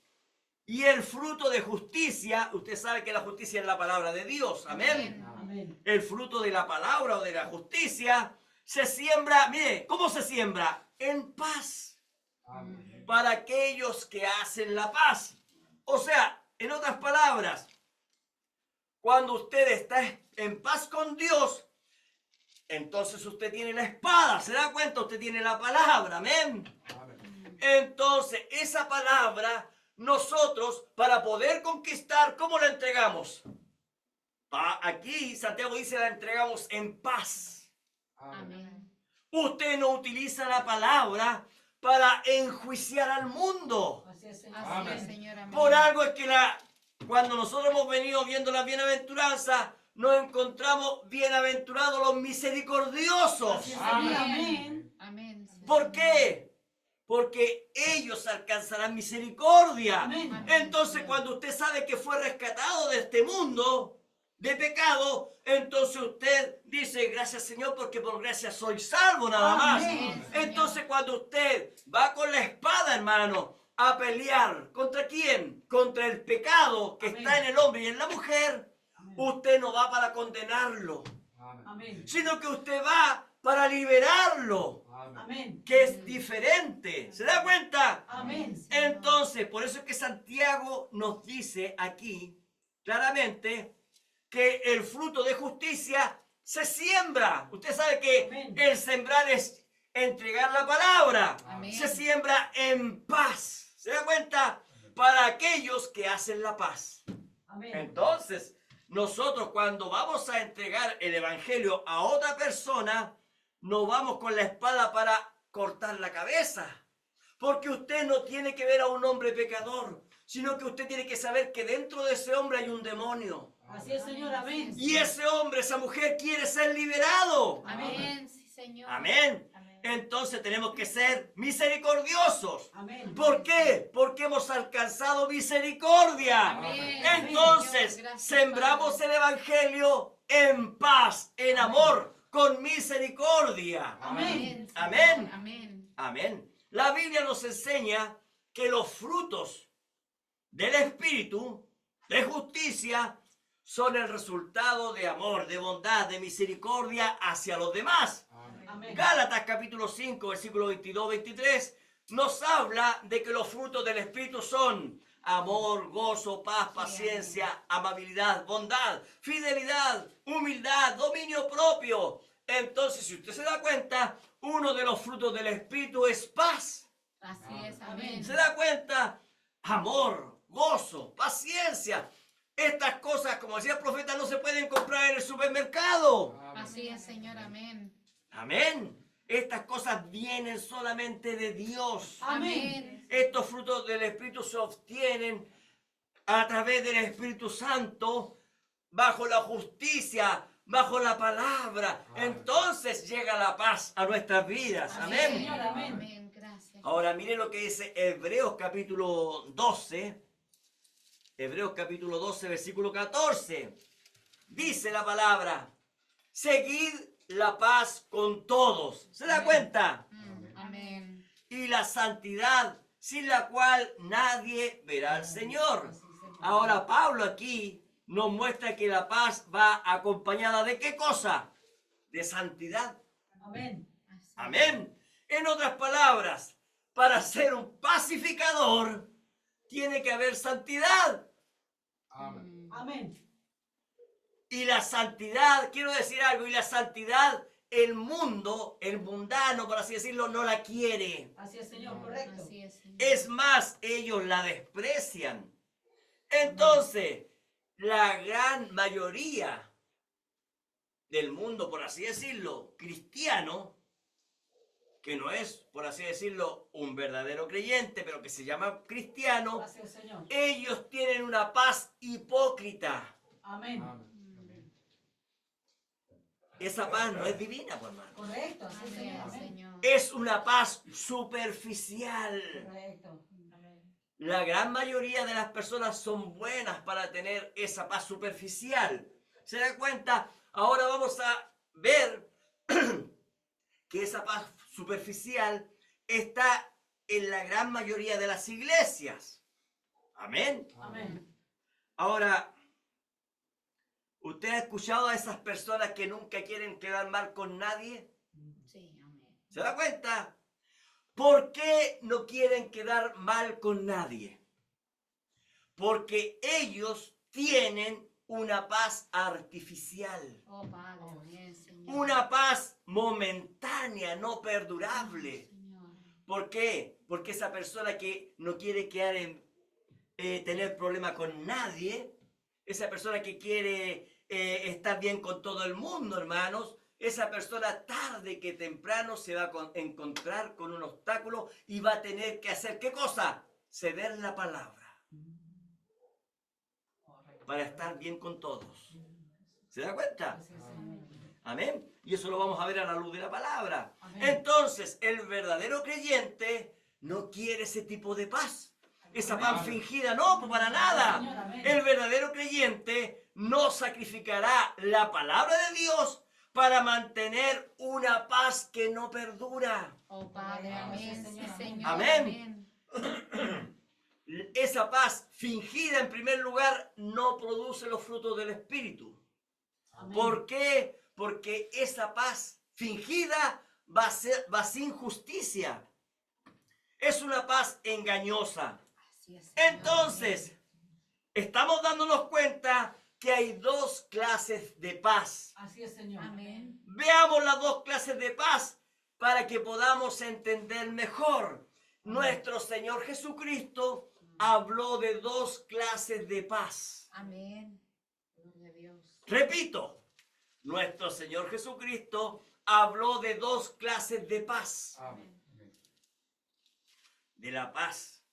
y el fruto de justicia, usted sabe que la justicia es la palabra de Dios, amén. Amén. El fruto de la palabra o de la justicia se siembra, mire, ¿cómo se siembra? En paz. Para aquellos que hacen la paz. O sea, en otras palabras, cuando usted está en paz con Dios, entonces usted tiene la espada, ¿se da cuenta? Usted tiene la palabra, amén. Entonces, esa palabra, nosotros, para poder conquistar, ¿cómo la entregamos? Aquí Santiago dice, la entregamos en paz. Amén. Usted no utiliza la palabra para enjuiciar al mundo. Así es, Señor. Así es, Señor. Amén. Por algo es que cuando nosotros hemos venido viendo la bienaventuranza, nos encontramos bienaventurados los misericordiosos. Así es, Señor. Amén. Amén. Señor. ¿Por qué? Porque ellos alcanzarán misericordia. Amén. Entonces, cuando usted sabe que fue rescatado de este mundo de pecado, entonces usted dice, gracias Señor, porque por gracia soy salvo nada más. Amén. Entonces, cuando usted va con la espada, hermano, a pelear, ¿contra quién? Contra el pecado que Amén. está en el hombre y en la mujer, Amén. usted no va para condenarlo, Amén. sino que usted va para liberarlo, Amén. que es diferente. ¿Se da cuenta? Amén. Entonces, por eso es que Santiago nos dice aquí claramente que el fruto de justicia se siembra. Usted sabe que Amén. el sembrar es entregar la palabra. Amén. Se siembra en paz. ¿Se da cuenta? Para aquellos que hacen la paz. Amén. Entonces, nosotros cuando vamos a entregar el evangelio a otra persona, no vamos con la espada para cortar la cabeza. Porque usted no tiene que ver a un hombre pecador, sino que usted tiene que saber que dentro de ese hombre hay un demonio. Así es, Señor. Amén. Y ese hombre, esa mujer quiere ser liberado. Amén. Sí, Señor. Amén. Amén. Entonces tenemos que ser misericordiosos. Amén. ¿Por qué? Porque hemos alcanzado misericordia. Amén. Entonces, Señor, gracias, sembramos Padre. el evangelio en paz, en amor, con misericordia. Amén. Amén. Amén. Amén. La Biblia nos enseña que los frutos del Espíritu, de justicia, son el resultado de amor, de bondad, de misericordia hacia los demás. Amén. Gálatas capítulo 5, versículo 22-23, nos habla de que los frutos del Espíritu son amor, gozo, paz, paciencia, amabilidad, bondad, fidelidad, humildad, dominio propio. Entonces, si usted se da cuenta, uno de los frutos del Espíritu es paz. Así es. Amén. ¿Se da cuenta? Amor, gozo, paciencia. Estas cosas, como decía el profeta, no se pueden comprar en el supermercado. Así es, Señor. Amén. Amén. Estas cosas vienen solamente de Dios. Amén. Estos frutos del Espíritu se obtienen a través del Espíritu Santo, bajo la justicia, bajo la palabra. Entonces llega la paz a nuestras vidas. Amén. Señor. Amén. Amén. Gracias. Ahora mire lo que dice Hebreos capítulo 12. Hebreos capítulo 12, versículo 14. Dice la palabra, seguid la paz con todos. ¿Se da cuenta? Amén. Y la santidad, sin la cual nadie verá al Señor. Ahora Pablo aquí nos muestra que la paz va acompañada de ¿qué cosa? De santidad. Amén. Amén. En otras palabras, para ser un pacificador, tiene que haber santidad. Amén. Y la santidad, quiero decir algo, y la santidad, el mundo, el mundano, por así decirlo, no la quiere. Así es, Señor. Correcto. Así es, Señor. Es más, ellos la desprecian. Entonces, la gran mayoría del mundo, por así decirlo, cristiano, que no es, por así decirlo, un verdadero creyente, pero que se llama cristiano, Gracias, Señor. ellos tienen una paz hipócrita. Amén. Esa paz no es divina, pues, hermano. Correcto. Así es, Amén, Señor. Amén. Señor. Es una paz superficial. Correcto. Amén. La gran mayoría de las personas son buenas para tener esa paz superficial. ¿Se da cuenta? Ahora vamos a ver que esa paz superficial está en la gran mayoría de las iglesias. Amén. Amén. Ahora, ¿usted ha escuchado a esas personas que nunca quieren quedar mal con nadie? Sí, amén. ¿Se da cuenta? ¿Por qué no quieren quedar mal con nadie? Porque ellos tienen una paz artificial. Oh, Padre, amén, Señor. Una paz momentánea, no perdurable. Señor. ¿Por qué? Porque esa persona que no quiere quedar tener problema con nadie, esa persona que quiere estar bien con todo el mundo, hermanos, esa persona tarde que temprano se va a encontrar con un obstáculo y va a tener que hacer ¿qué cosa? Ceder la palabra para estar bien con todos. ¿Se da cuenta? Gracias, Señor. Amén. Y eso lo vamos a ver a la luz de la palabra. Amén. Entonces, el verdadero creyente no quiere ese tipo de paz. Esa paz fingida, no, pues para Señor, nada. amén. El verdadero creyente no sacrificará la palabra de Dios para mantener una paz que no perdura. Oh, Padre, amén, sí, Señor. Amén. Esa paz fingida, en primer lugar, no produce los frutos del Espíritu. Amén. ¿Por qué? Porque esa paz fingida va sin justicia. Es una paz engañosa. Así es, Señor, Entonces, estamos dándonos cuenta que hay dos clases de paz. Así es, Señor. amén. Veamos las dos clases de paz para que podamos entender mejor. Nuestro Señor Jesucristo habló de dos clases de paz. Amén. Gloria a Dios. Repito, nuestro Señor Jesucristo habló de dos clases de paz. De la paz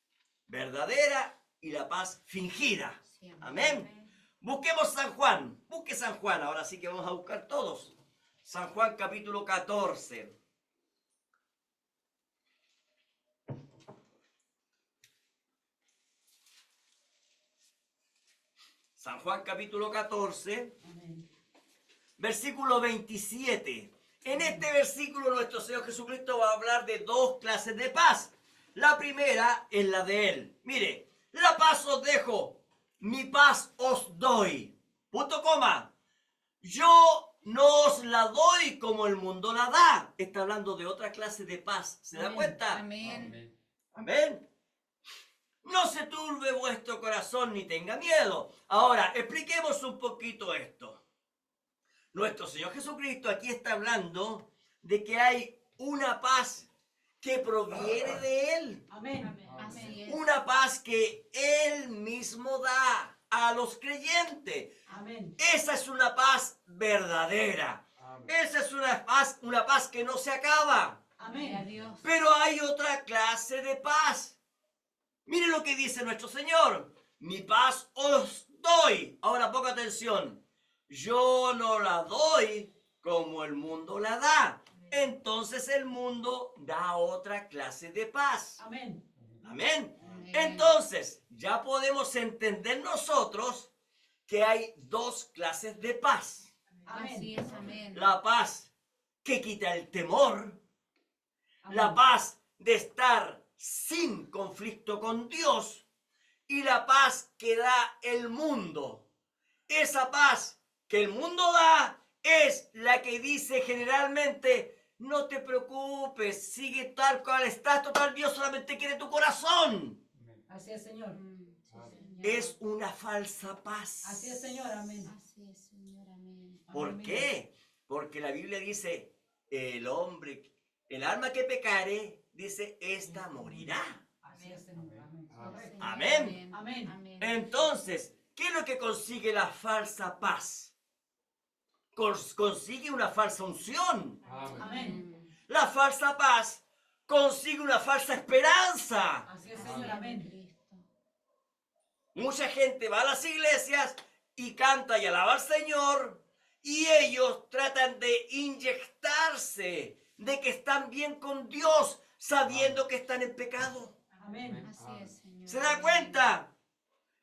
verdadera y la paz fingida. Sí, Amén. Busquemos San Juan. Busque San Juan. Ahora sí que vamos a buscar todos. San Juan capítulo 14. San Juan capítulo 14. Amén. Versículo 27. En este versículo nuestro Señor Jesucristo va a hablar de dos clases de paz. La primera es la de Él. Mire, la paz os dejo, mi paz os doy. Punto coma. Yo no os la doy como el mundo la da. Está hablando de otra clase de paz. ¿Se da Amén. cuenta? Amén. Amén. No se turbe vuestro corazón ni tenga miedo. Ahora, expliquemos un poquito esto. Nuestro Señor Jesucristo aquí está hablando de que hay una paz que proviene de Él. Amén. Así es. Una paz que Él mismo da a los creyentes. Amén. Esa es una paz verdadera. Esa es una paz que no se acaba. Gloria a Amén. Dios. Pero hay otra clase de paz. Mire lo que dice nuestro Señor. Mi paz os doy. Ahora ponga atención. Yo no la doy como el mundo la da. Entonces el mundo da otra clase de paz. Amén. Amén. Amén. Entonces ya podemos entender nosotros que hay dos clases de paz. Amén. Así es, amén. La paz que quita el temor. Amén. La paz de estar sin conflicto con Dios y la paz que da el mundo. Esa paz que el mundo da es la que dice generalmente, no te preocupes, sigue tal cual estás, total Dios solamente quiere tu corazón. Así es, Señor. Sí, Señor. Es una falsa paz. Así es, Señor. Amén. Así es, Señor, amén. ¿Por Amén. qué? Porque la Biblia dice, el alma que pecare, dice, esta morirá. Así es, Señor. Amén. Correcto. Señor, Amén. Amén. Amén. Entonces, ¿qué es lo que consigue la falsa paz? Consigue una falsa unción. Amén. La toda falsa paz consigue una falsa esperanza. Así es, Señor. Amén. Cristo. Mucha gente va a las iglesias y canta y alaba al Señor, y ellos tratan de inyectarse de que están bien con Dios, sabiendo que están en pecado. Amén. Así es, Señor. ¿Se da cuenta?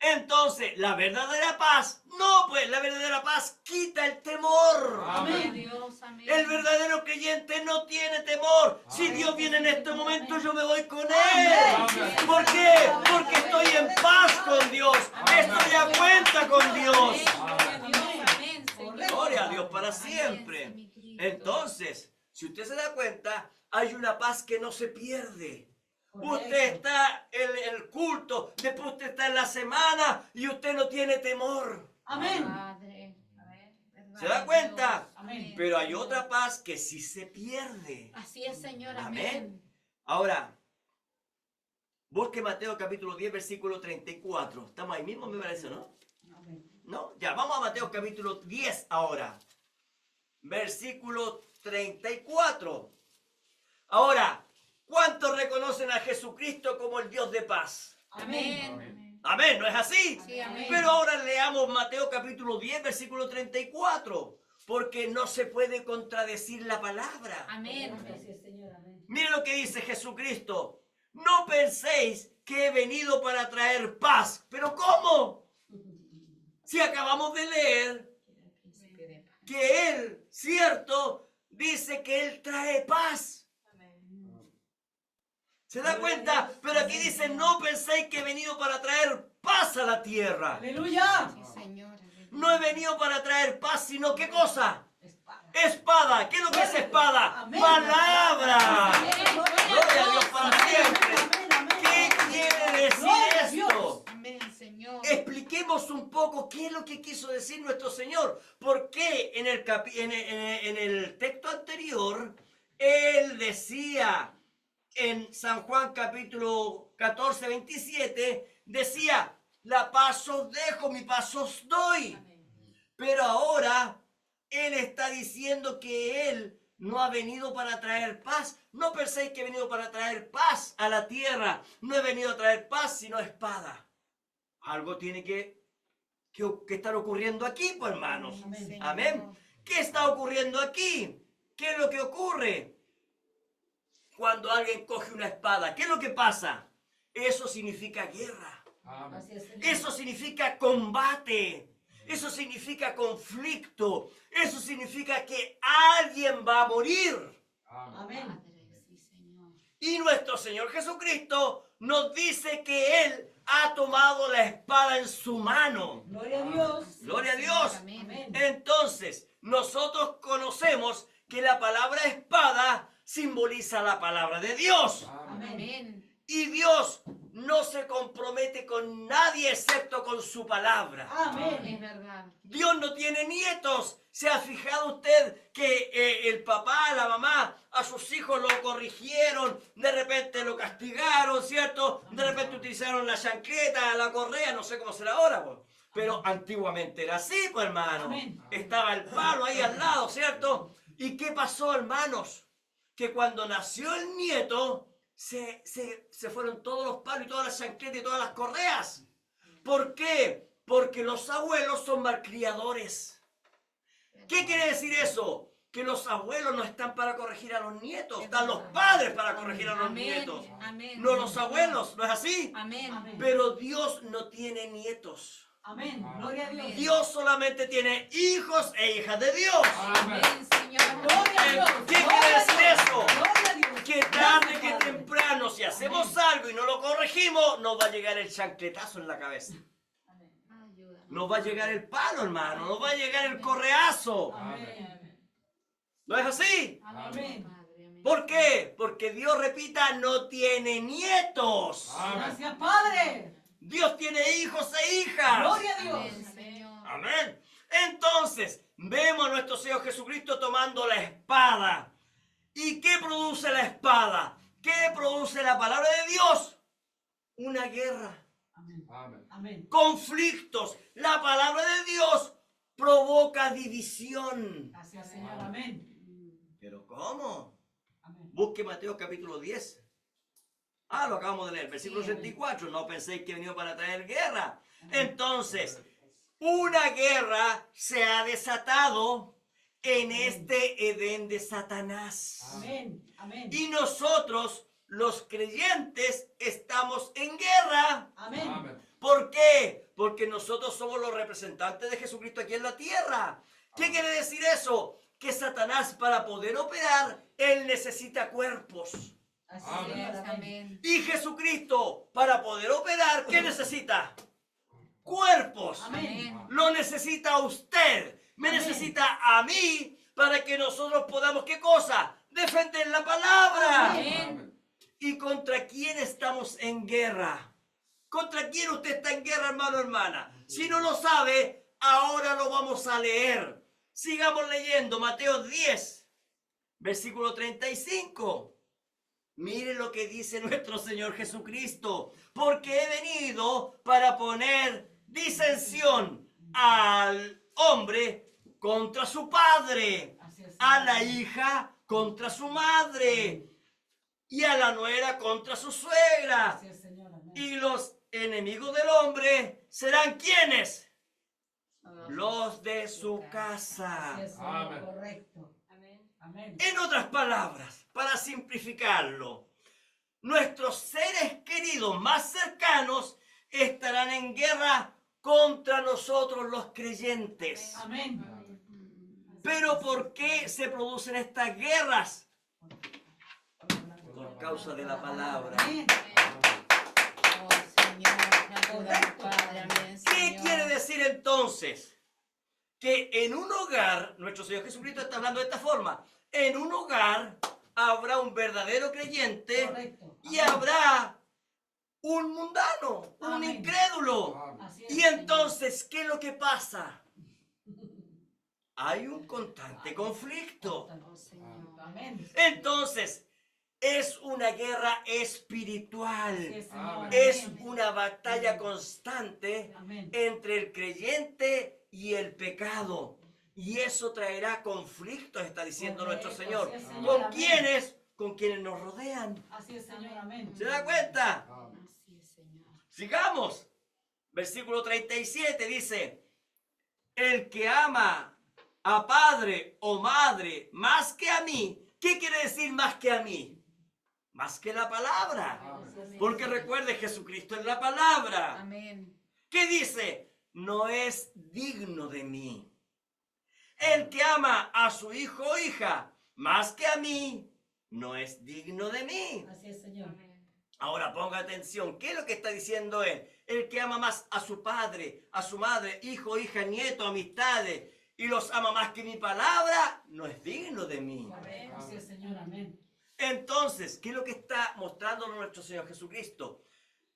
Entonces, la verdadera paz, no, pues la verdadera paz quita el temor. Amén. Dios, amén. El verdadero creyente no tiene temor. Si Dios viene en este momento, yo me voy con Él. ¿Por qué? Porque estoy en paz con Dios. Estoy a cuenta con Dios. Amén, Señor. Gloria a Dios para Amén, siempre. mi Cristo. Entonces, si usted se da cuenta, hay una paz que no se pierde. Correcto. Usted está en el culto, después usted está en la semana y usted no tiene temor. Amén. Padre. ¿Se da cuenta? Dios, Amén. Pero hay otra paz que sí se pierde. Así es, Señor. Amén. Amén. Ahora, busque Mateo capítulo 10, versículo 34. Estamos ahí mismo, me parece, ¿no? Amén. ¿No? Ya, vamos a Mateo capítulo 10 ahora. Versículo 34. Ahora, ¿cuántos reconocen a Jesucristo como el Dios de paz? Amén. Amén, ¿no es así? Sí, amén. Pero ahora leamos Mateo capítulo 10, versículo 34. Porque no se puede contradecir la palabra. Amén. Así es, Señor. Amén. Mire lo que dice Jesucristo. No penséis que he venido para traer paz. ¿Pero cómo? Si acabamos de leer que Él, cierto, dice que Él trae paz. ¿Se da cuenta? Pero aquí dice, no penséis que he venido para traer paz a la tierra. Aleluya. Sí, Señor. Aleluya. No he venido para traer paz, sino ¿qué cosa? Espada. Espada. ¿Qué es lo que es espada? Amén. Palabra. Gloria a Dios para siempre. Amén, amén. ¿Qué quiere decir Gloria a esto? Dios. Amén, Señor. Expliquemos un poco qué es lo que quiso decir nuestro Señor. ¿Por qué en el texto anterior Él decía en San Juan capítulo 14, 27, decía, la paz os dejo, mi paz os doy. Pero ahora Él está diciendo que Él no ha venido para traer paz. No penséis que he venido para traer paz a la tierra. No he venido a traer paz, sino espada. Algo tiene que estar ocurriendo aquí, pues, hermanos. Amén. Señor. Amén. ¿Qué está ocurriendo aquí? ¿Qué es lo que ocurre cuando alguien coge una espada? ¿Qué es lo que pasa? Eso significa guerra. Así es, Señor. Eso significa combate. Eso significa conflicto. Eso significa que alguien va a morir. Amén. Padre, sí, Señor. Y nuestro Señor Jesucristo nos dice que Él ha tomado la espada en su mano. Gloria a Dios. Gloria a Dios. Amén. Amén. Entonces, nosotros conocemos que la palabra espada simboliza la palabra de Dios. Amén. Y Dios no se compromete con nadie excepto con su palabra. Es Amén. verdad. Dios no tiene nietos. ¿Se ha fijado usted que el papá, la mamá, a sus hijos lo corrigieron, de repente lo castigaron, ¿cierto? De repente utilizaron la chancleta, la correa, no sé cómo será ahora, pues. Pero antiguamente era así, pues, hermano. Amén. Estaba el palo ahí al lado, ¿cierto? ¿Y qué pasó, hermanos? Que cuando nació el nieto, se fueron todos los palos y todas las chancletas y todas las correas. ¿Por qué? Porque los abuelos son malcriadores. ¿Qué quiere decir eso? Que los abuelos no están para corregir a los nietos, están los padres para corregir a los Amén. nietos. Amén. No los abuelos, ¿no es así? Amén. Amén. Pero Dios no tiene nietos. Amén. Gloria a Dios. Dios solamente tiene hijos e hijas de Dios. Amén, Señor. Gloria a Dios. ¿Qué Gloria quiere a decir Dios. eso? Gloria a Dios. Que tarde Gracias, que Padre. temprano, si hacemos algo y no lo corregimos, nos va a llegar el chancletazo en la cabeza. Ayúdame. Nos va a llegar el palo, hermano. Nos va a llegar el correazo. Amén. ¿No es así? Amén. Padre, amén. ¿Por qué? Porque Dios, repita, no tiene nietos. Gracias, Padre. Dios tiene hijos e hijas. Gloria a Dios. Amén, Señor. Amén. Entonces, vemos a nuestro Señor Jesucristo tomando la espada. ¿Y qué produce la espada? ¿Qué produce la palabra de Dios? Una guerra. Amén. Amén. Conflictos. La palabra de Dios provoca división. Gracias, Señor. Amén. ¿Pero cómo? Amén. Busque Mateo capítulo 10. Lo acabamos de leer, versículo 64. No penséis que he venido para traer guerra. Entonces, una guerra se ha desatado en este Edén de Satanás. Amén. Amén. Y nosotros, los creyentes, estamos en guerra. Amén. ¿Por qué? Porque nosotros somos los representantes de Jesucristo aquí en la tierra. ¿Qué quiere decir eso? Que Satanás, para poder operar, él necesita cuerpos. Así Así es. es, Amén. amén. Y Jesucristo, para poder operar, ¿qué necesita? Cuerpos. Amén. Lo necesita usted. Me Amén. necesita a mí para que nosotros podamos, ¿qué cosa? Defender la palabra. Amén. ¿Y contra quién estamos en guerra? ¿Contra quién usted está en guerra, hermano, hermana? Si no lo sabe, ahora lo vamos a leer. Sigamos leyendo Mateo 10, versículo 35. Mire lo que dice nuestro Señor Jesucristo. Porque he venido para poner disensión al hombre contra su padre, Así es. a la hija contra su madre y a la nuera contra su suegra. Así es, Señor. Amén. Y los enemigos del hombre serán ¿quiénes? Los de su casa. Así es, Señor. Amén. Correcto. Amén. Amén. En otras palabras, para simplificarlo, nuestros seres queridos más cercanos estarán en guerra contra nosotros los creyentes. Amén. Pero ¿por qué se producen estas guerras? Por causa de la palabra. Amén. Oh, Señor, ayúdame, Padre, amén, ¿Qué Señor. quiere decir entonces? Que en un hogar, nuestro Señor Jesucristo está hablando de esta forma, en un hogar habrá un verdadero creyente Correcto. y habrá un mundano, un Amén. incrédulo. Así es. Y entonces, ¿qué es lo que pasa? Hay un constante conflicto. Oh, Señor. Amén. Entonces, es una guerra Así espiritual. es, Señor. Es Amén. una batalla constante Amén. entre el creyente y el pecado. Y eso traerá conflictos, está diciendo nuestro Correcto, Señor. así es, Señor. ¿Con Amén. quiénes? Con quienes nos rodean. Así es, Señor. Amén. ¿Se da cuenta? Así es, Señor. Sigamos. Versículo 37 dice, el que ama a padre o madre más que a mí. ¿Qué quiere decir más que a mí? Más que la palabra. Porque recuerde, Jesucristo es la palabra. Amén. ¿Qué dice? No es digno de mí. El que ama a su hijo o hija más que a mí, no es digno de mí. Así es, Señor. Ahora ponga atención, ¿qué es lo que está diciendo él? El que ama más a su padre, a su madre, hijo, hija, nieto, amistades, y los ama más que mi palabra, no es digno de mí. Correcto. Así es, Señor. Amén. Entonces, ¿qué es lo que está mostrando nuestro Señor Jesucristo?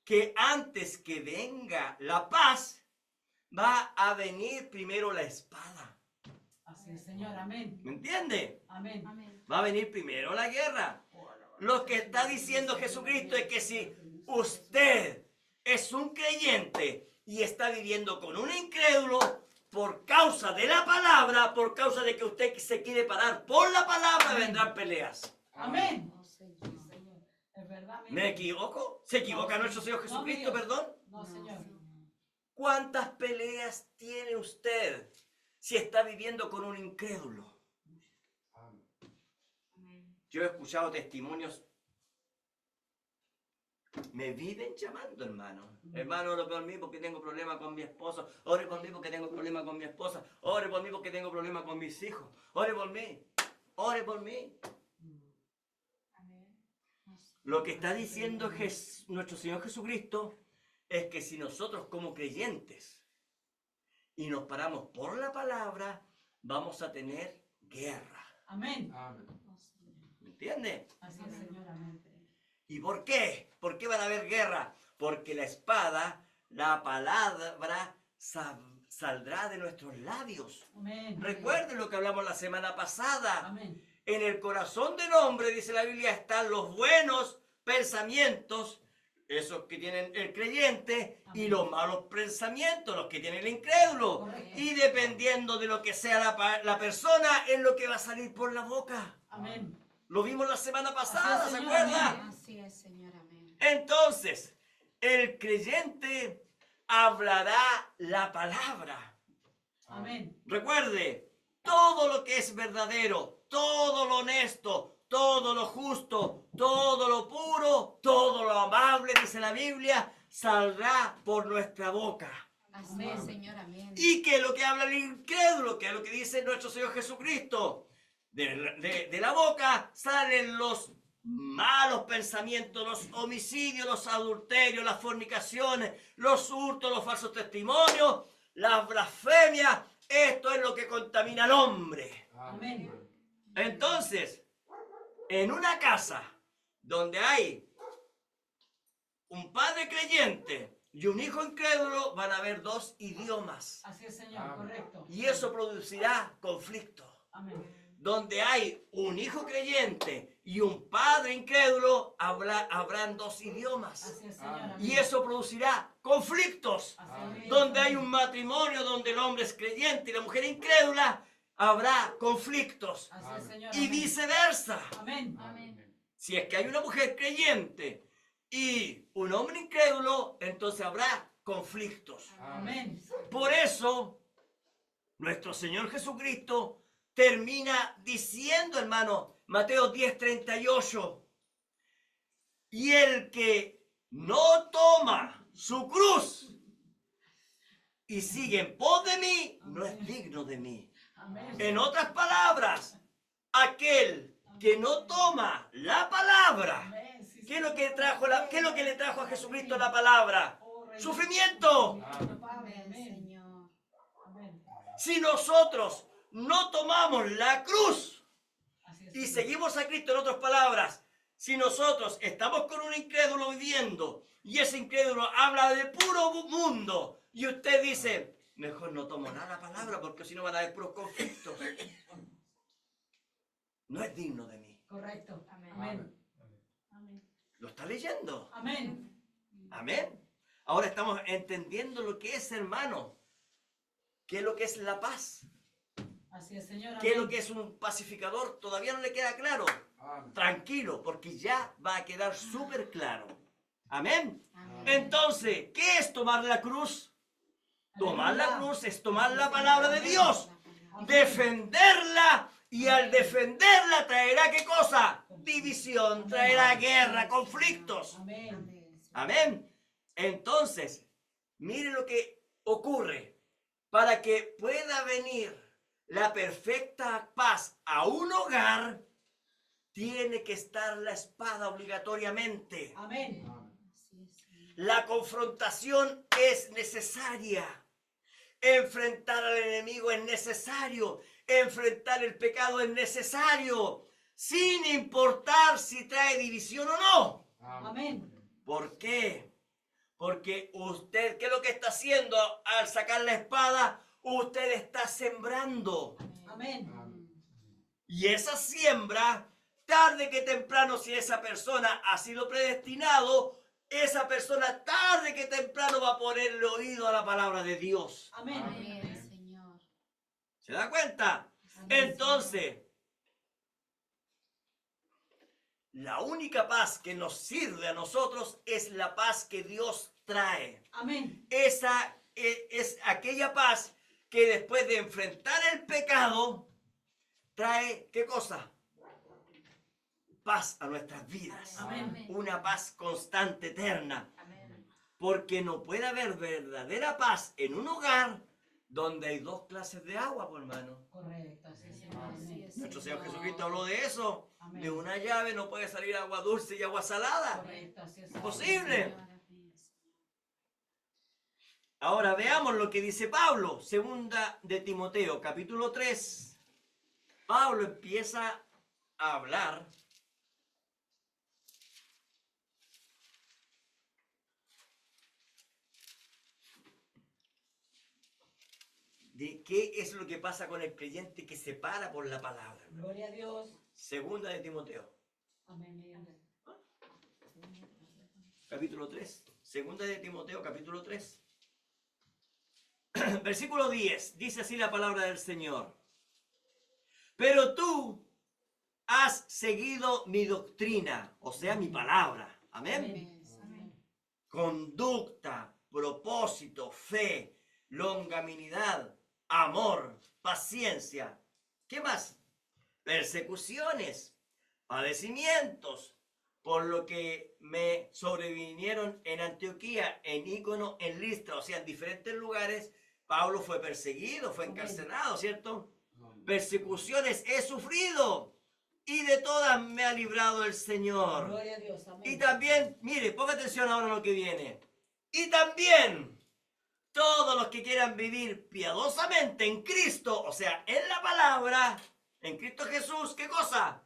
Que antes que venga la paz, va a venir primero la espada. Así es, Señor. Amén. ¿Me entiende? Amén. Amén. Va a venir primero la guerra. Lo que está diciendo Jesucristo es que si usted es un creyente y está viviendo con un incrédulo, por causa de la palabra, por causa de que usted se quiere parar por la palabra, Amén. vendrán peleas. Amén. Oh, Señor. Sí, Señor. Es verdad. amén. ¿Me equivoco? ¿Se equivoca nuestro Señor Jesucristo, No, perdón? No, Señor. ¿Cuántas peleas tiene usted si está viviendo con un incrédulo? Amén. Yo he escuchado testimonios. Me viven llamando, hermano. Hermano, ore por mí porque tengo problemas con mi esposo. Ore por mí porque tengo problemas con mi esposa. Ore por mí porque tengo problemas con mis hijos. Ore por mí. Ore por mí. Amén. Lo que está diciendo nuestro Señor Jesucristo es que si nosotros como creyentes y nos paramos por la palabra, vamos a tener guerra. Amén. Oh, Señor. ¿Me entiende? Así es, Señor. Amén. ¿Y por qué? ¿Por qué van a haber guerra? Porque la espada, la palabra, saldrá de nuestros labios. Amén. Recuerden lo que hablamos la semana pasada. Amén. En el corazón del hombre, dice la Biblia, están los buenos pensamientos, esos que tienen el creyente, y los malos pensamientos, los que tiene el incrédulo. Correcto. Y dependiendo de lo que sea la persona, es lo que va a salir por la boca. Amén. Lo vimos la semana pasada, Así es, ¿se Señor, acuerda? amén. Así es, Señor, amén. Entonces, el creyente hablará la palabra. Amén. Recuerde, todo lo que es verdadero, todo lo honesto, todo lo justo, todo lo puro, todo lo amable, dice la Biblia, saldrá por nuestra boca. Así Amén. es, Señor, amén. Y que lo que habla el incrédulo, que es lo que dice nuestro Señor Jesucristo, de la boca salen los malos pensamientos, los homicidios, los adulterios, las fornicaciones, los hurtos, los falsos testimonios, las blasfemias. Esto es lo que contamina al hombre. Amén. Entonces, en una casa donde hay un padre creyente y un hijo incrédulo, van a haber dos idiomas. Así es, Señor, correcto. Y eso producirá conflicto. Amén. Donde hay un hijo creyente y un padre incrédulo, habrán dos idiomas. Así es, Señor, amén. Y eso producirá conflictos. Así es, Donde hay amén. un matrimonio donde el hombre es creyente y la mujer incrédula, habrá conflictos. Así es, Señor, Y amén. viceversa. Amén. Amén. Si es que hay una mujer creyente y un hombre incrédulo, entonces habrá conflictos. Amén. Por eso, nuestro Señor Jesucristo termina diciendo, hermano, Mateo 10:38, y el que no toma su cruz y sigue en pos de mí, no es digno de mí. Amén. En otras palabras, aquel que no toma la palabra, Amén. Sí, ¿qué es lo Señor. que trajo ¿qué es lo que le trajo a Jesucristo la palabra? Oh, Rey. Sufrimiento. Padre, Amén, amén. Señor. Amén. Si nosotros no tomamos la cruz Así es, y Señor. seguimos a Cristo, en otras palabras, si nosotros estamos con un incrédulo viviendo y ese incrédulo habla de puro mundo y usted dice, mejor no tomo nada la palabra porque si no van a haber puros conflictos, no es digno de mí. Correcto. Amén. Amén. Amén. ¿Lo está leyendo? Amén. Amén. Ahora estamos entendiendo lo que es, hermano. ¿Qué es lo que es la paz? Así es, Señor. ¿Qué es lo amén. que es un pacificador? Todavía no le queda claro. Tranquilo, porque ya va a quedar súper claro. Amén. Amén. Entonces, ¿qué es tomar la cruz? Tomar la Aleluya. cruz es tomar la palabra de Dios, Amén. defenderla, y al defenderla traerá ¿qué cosa? División, traerá guerra, conflictos. Amén. Amén, Señor. Amén. Entonces, mire lo que ocurre. Para que pueda venir la perfecta paz a un hogar, tiene que estar la espada obligatoriamente. Amén. Así es, Señor. La confrontación es necesaria. Enfrentar al enemigo es necesario. Enfrentar el pecado es necesario. Sin importar si trae división o no. Amén. ¿Por qué? Porque usted, ¿qué es lo que está haciendo al sacar la espada? Usted está sembrando. Amén. Y esa siembra, tarde que temprano, si esa persona ha sido predestinado, esa persona tarde que temprano va a ponerle oído a la palabra de Dios. Amén. Amén, Señor. ¿Se da cuenta? Amén, Entonces, la única paz que nos sirve a nosotros es la paz que Dios trae. Amén. Esa es aquella paz que después de enfrentar el pecado, trae, ¿qué cosa? Paz a nuestras vidas. Amén. Una paz constante, eterna. Amén. Porque no puede haber verdadera paz en un hogar donde hay dos clases de agua, por hermano. Correcto. Así es, Señor. Así Amén. es, Nuestro Señor Señor. Jesucristo habló de eso. Amén. De una llave no puede salir agua dulce y agua salada. Correcto. Así es. Imposible. Señor, amén, Señor. Ahora veamos lo que dice Pablo, segunda de Timoteo, capítulo 3. Pablo empieza a hablar de qué es lo que pasa con el creyente que se para por la palabra. Gloria a Dios. Segunda de Timoteo, Amén. capítulo 3. Segunda de Timoteo, capítulo 3. Versículo 10. Dice así la palabra del Señor. Pero tú has seguido mi doctrina, o sea, mi palabra. Amén. Amén. Amén. Conducta, propósito, fe, longanimidad, amor, paciencia. ¿Qué más? Persecuciones, padecimientos, por lo que me sobrevinieron en Antioquía, en Ícono, en Listra, o sea, en diferentes lugares. Pablo fue perseguido, fue encarcelado, ¿cierto? Persecuciones he sufrido y de todas me ha librado el Señor. Gloria a Dios. Amén. Y también, mire, ponga atención ahora a lo que viene. Y también todos los que quieran vivir piadosamente en Cristo, o sea, en la palabra, en Cristo Jesús, ¿qué cosa?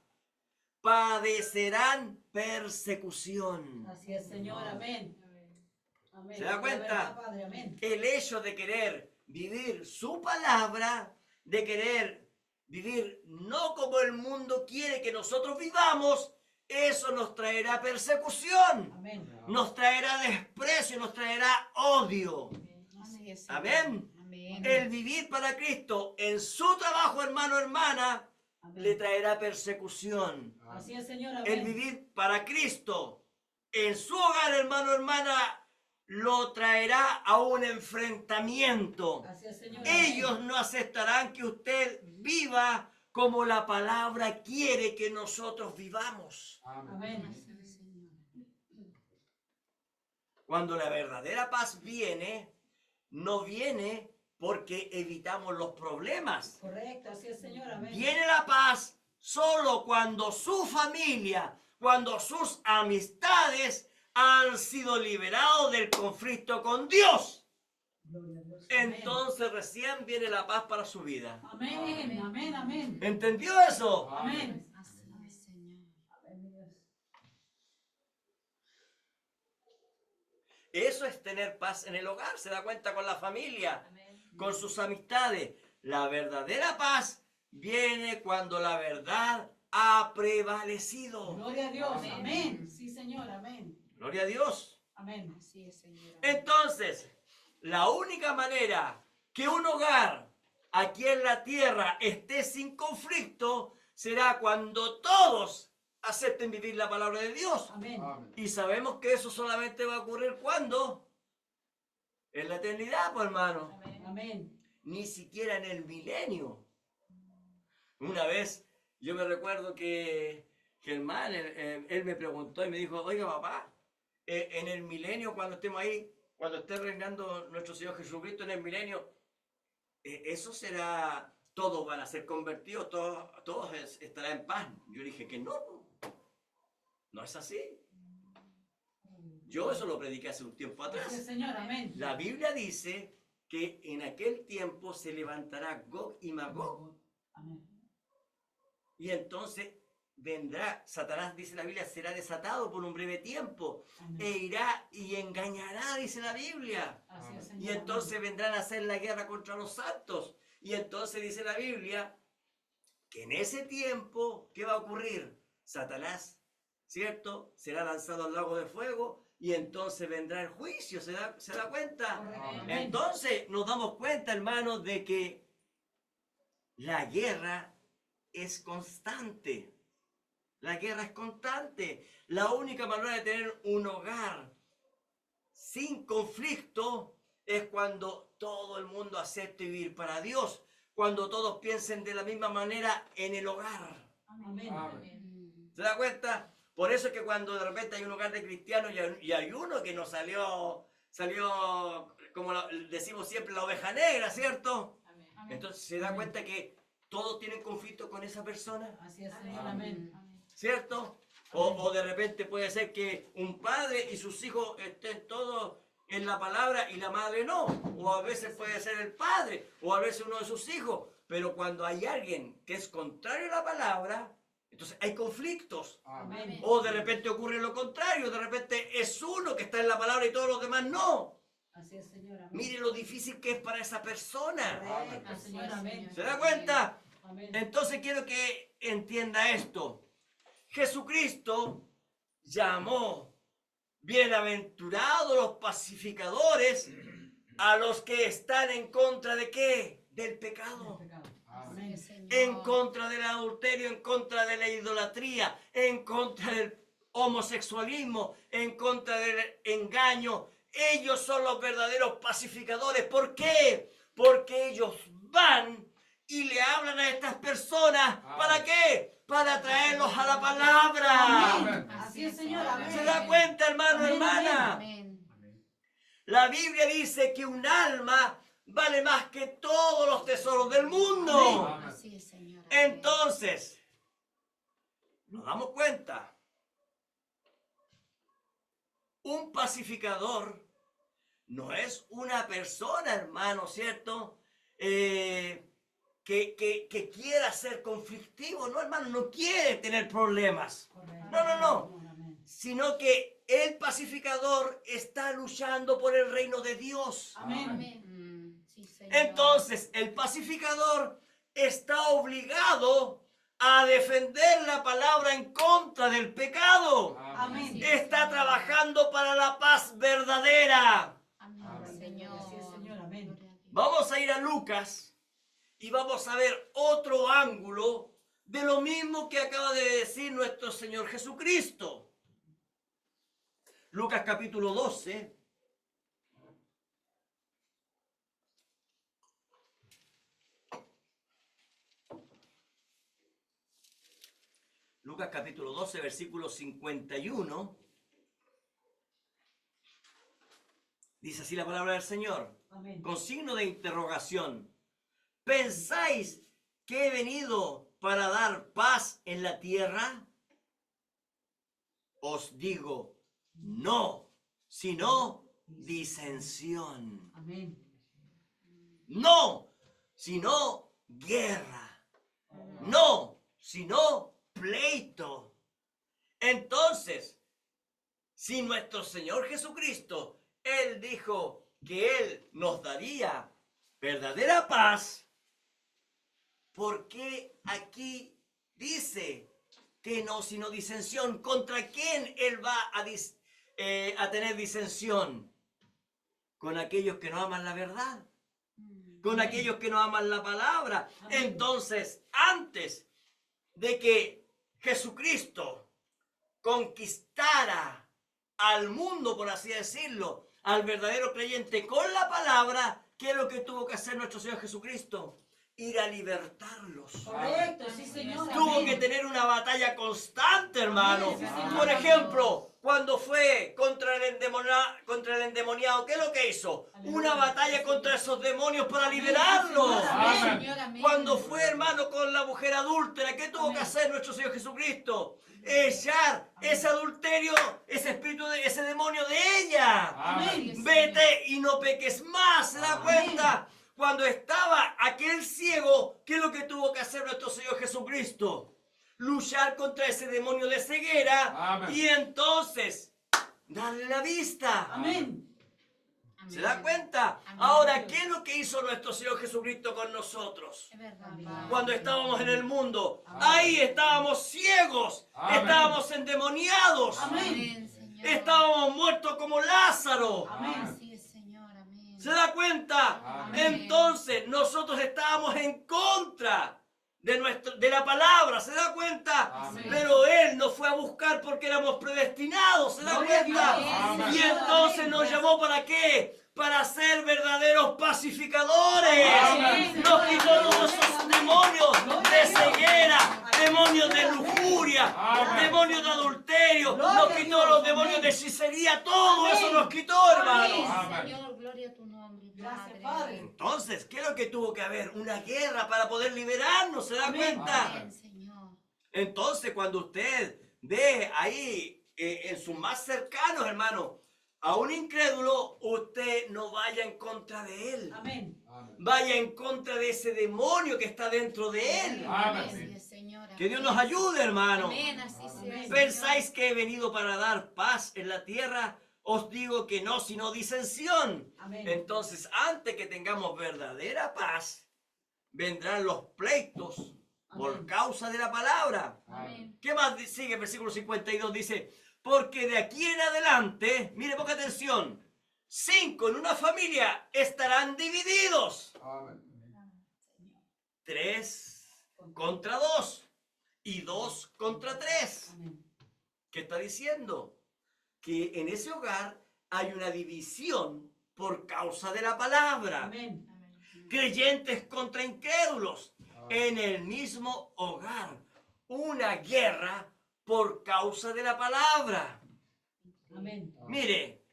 Padecerán persecución. Así es, Señor. Amén. Amén. ¿Se da Es la cuenta? verdad, Padre. Amén. El hecho de querer vivir su palabra, de querer vivir no como el mundo quiere que nosotros vivamos, eso nos traerá persecución, Amén. nos traerá desprecio, nos traerá odio. Así es, Señor. Amén. Amén. El vivir para Cristo en su trabajo, hermano, hermana, le Amén. traerá persecución. Así es, Señor. El Amén. vivir para Cristo en su hogar, hermano, hermana, lo traerá a un enfrentamiento. Así es, Señor. Ellos no aceptarán que usted viva como la palabra quiere que nosotros vivamos. Amén. Así es, Señor. Cuando la verdadera paz viene, no viene porque evitamos los problemas. Correcto. Así es, Señor. Amén. Viene la paz solo cuando su familia, cuando sus amistades han sido liberados del conflicto con Dios. Gloria a Dios. Amén. Entonces recién viene la paz para su vida. Amén. Amén. Amén. ¿Entendió eso? Amén. Así es, Señor. Amén, Dios. Eso es tener paz en el hogar. Se da cuenta con la familia, con sus amistades. La verdadera paz viene cuando la verdad ha prevalecido. Gloria a Dios. Amén. Sí, Señor. Amén. Gloria a Dios. Amén. Así es, Señor. Entonces, la única manera que un hogar aquí en la tierra esté sin conflicto será cuando todos acepten vivir la palabra de Dios. Amén. Y sabemos que eso solamente va a ocurrir cuando en la eternidad, pues hermano. Amén. Ni siquiera en el milenio. Una vez yo me recuerdo que Germán, él me preguntó y me dijo, oiga papá, en el milenio cuando estemos ahí, cuando esté reinando nuestro Señor Jesucristo en el milenio, eso será, todos van a ser convertidos, todos estarán en paz. Yo dije que no es así. Yo eso lo prediqué hace un tiempo Así es, atrás. Señor. Amén. La Biblia dice que en aquel tiempo se levantará Gog y Magog. Amén. Y entonces vendrá, Satanás, dice la Biblia, será desatado por un breve tiempo. Amén. E irá y engañará, dice la Biblia. Así es, Señor. Y entonces vendrán a hacer la guerra contra los santos. Y entonces dice la Biblia que en ese tiempo, ¿qué va a ocurrir? Satanás, ¿cierto? Será lanzado al lago de fuego y entonces vendrá el juicio. ¿Se da cuenta? Correcto. Amén. Entonces nos damos cuenta, hermanos, de que la guerra es constante. La guerra es constante. La única manera de tener un hogar sin conflicto es cuando todo el mundo acepte vivir para Dios, cuando todos piensen de la misma manera en el hogar. Amén. Amén. ¿Se da cuenta? Por eso es que cuando de repente hay un hogar de cristianos y hay uno que no salió, como decimos siempre, la oveja negra, ¿cierto? Amén. Entonces se da cuenta que todos tienen conflicto con esa persona, Así es, Señor. Amén. ¿cierto? O de repente puede ser que un padre y sus hijos estén todos en la palabra y la madre no. O a veces puede ser el padre, o a veces uno de sus hijos. Pero cuando hay alguien que es contrario a la palabra, entonces hay conflictos. Amén. O de repente ocurre lo contrario, de repente es uno que está en la palabra y todos los demás no. Así es, Señor. Amén. Mire lo difícil que es para esa persona. Correcto, Así Señor. es, Amén. Señor. ¿Se da cuenta? Amén. Entonces quiero que entienda esto. Jesucristo llamó bienaventurados los pacificadores a los que están en contra de ¿qué? Del pecado. Pecado. Así Amén. es, Señor. en contra del adulterio, en contra de la idolatría, en contra del homosexualismo, en contra del engaño. Ellos son los verdaderos pacificadores. ¿Por qué? Porque ellos van y le hablan a estas personas. ¿Para qué? Para traerlos a la palabra. Amén. Así es, Señor. Amén. ¿Se da cuenta, hermano, Amén, hermana? Amén. La Biblia dice que un alma vale más que todos los tesoros del mundo. Así es, Señor. Amén. Entonces, nos damos cuenta. Un pacificador no es una persona, hermano, ¿cierto? Que quiera ser conflictivo. No, hermano, no quiere tener problemas. Correcto. No. Amén. Sino que el pacificador está luchando por el reino de Dios. Amén. Amén. Sí, Señor. Entonces, el pacificador está obligado a defender la palabra en contra del pecado. Amén. Está trabajando para la paz verdadera. Amén, Señor. Así es, Señor. Amén. Gloria a Dios. Vamos a ir a Lucas y vamos a ver otro ángulo de lo mismo que acaba de decir nuestro Señor Jesucristo. Lucas capítulo 12. Lucas capítulo 12, versículo 51. Dice así la palabra del Señor, Amén. con signo de interrogación. ¿Pensáis que he venido para dar paz en la tierra? Os digo, no, sino disensión. Amén. No, sino guerra. No, sino pleito. Entonces, si nuestro Señor Jesucristo, Él dijo que Él nos daría verdadera paz, ¿por qué aquí dice que no, sino disensión? ¿Contra quién Él va a tener disensión? Con aquellos que no aman la verdad, con aquellos que no aman la palabra. Amén. Entonces, antes de que Jesucristo conquistara al mundo, por así decirlo, al verdadero creyente con la palabra, ¿qué es lo que tuvo que hacer nuestro Señor Jesucristo? Ir a libertarlos. Correcto, sí, Señor. Tuvo Amén. que tener una batalla constante, hermano. Amén, sí, señor. Por ejemplo, cuando fue contra el endemoniado, ¿qué es lo que hizo? Una batalla contra esos demonios para liberarlos. Amén. Señor, amén. Cuando fue, hermano, con la mujer adúltera, ¿qué tuvo que hacer nuestro Señor Jesucristo? Echar ese adulterio, ese espíritu, ese demonio de ella. Amén. Vete y no peques más. ¿Se da Amén. cuenta? Cuando estaba aquel ciego, ¿qué es lo que tuvo que hacer nuestro Señor Jesucristo? Luchar contra ese demonio de ceguera. Amén. Y entonces darle la vista. Amén. Amén. ¿Se da cuenta? Amén. Ahora, ¿qué es lo que hizo nuestro Señor Jesucristo con nosotros? Es verdad, Amén. Padre. Cuando estábamos en el mundo, Amén. ahí estábamos ciegos, Amén. estábamos endemoniados, Amén. Amén, Señor. estábamos muertos como Lázaro. Amén. Así es, Señor. Amén. ¿Se da cuenta? Amén. Entonces nosotros estábamos en contra de la palabra, ¿se da cuenta? Amén. Pero Él nos fue a buscar porque éramos predestinados, ¿se da Gloria a cuenta? Dios. Amén. Y entonces nos llamó ¿para qué? Para ser verdaderos pacificadores. Amén. Nos quitó todos esos demonios de ceguera, demonios de lujuria, Amén. demonios de adulterio, Gloria nos a quitó Dios. los demonios de hechicería, todo eso nos quitó, hermanos. Amén. Señor, gloria a tu nombre, Gracias, Padre. Padre. Entonces, ¿qué es lo que tuvo que haber? Una guerra para poder liberarnos, ¿se da Amén. cuenta? Amén, Señor. Entonces, cuando usted ve ahí en sus más cercanos, hermano, a un incrédulo, usted no vaya en contra de él. Amén. Vaya en contra de ese demonio que está dentro de él. Amén. Así es, Señor. Que Dios Amén. nos ayude, hermano. Amén, así sea. Amén. ¿Pensáis que he venido para dar paz en la tierra? Os digo que no, sino disensión. Amén. Entonces, antes que tengamos verdadera paz, vendrán los pleitos por Amén. causa de la palabra. Amén. ¿Qué más sigue? Versículo 52 dice, porque de aquí en adelante, mire, poca atención, 5 en una familia estarán divididos. 3 contra 2 y 2 contra 3. Amén. ¿Qué está diciendo? Que en ese hogar hay una división por causa de la palabra. Amén. Creyentes contra incrédulos en el mismo hogar. Una guerra por causa de la palabra. Amén. Mire,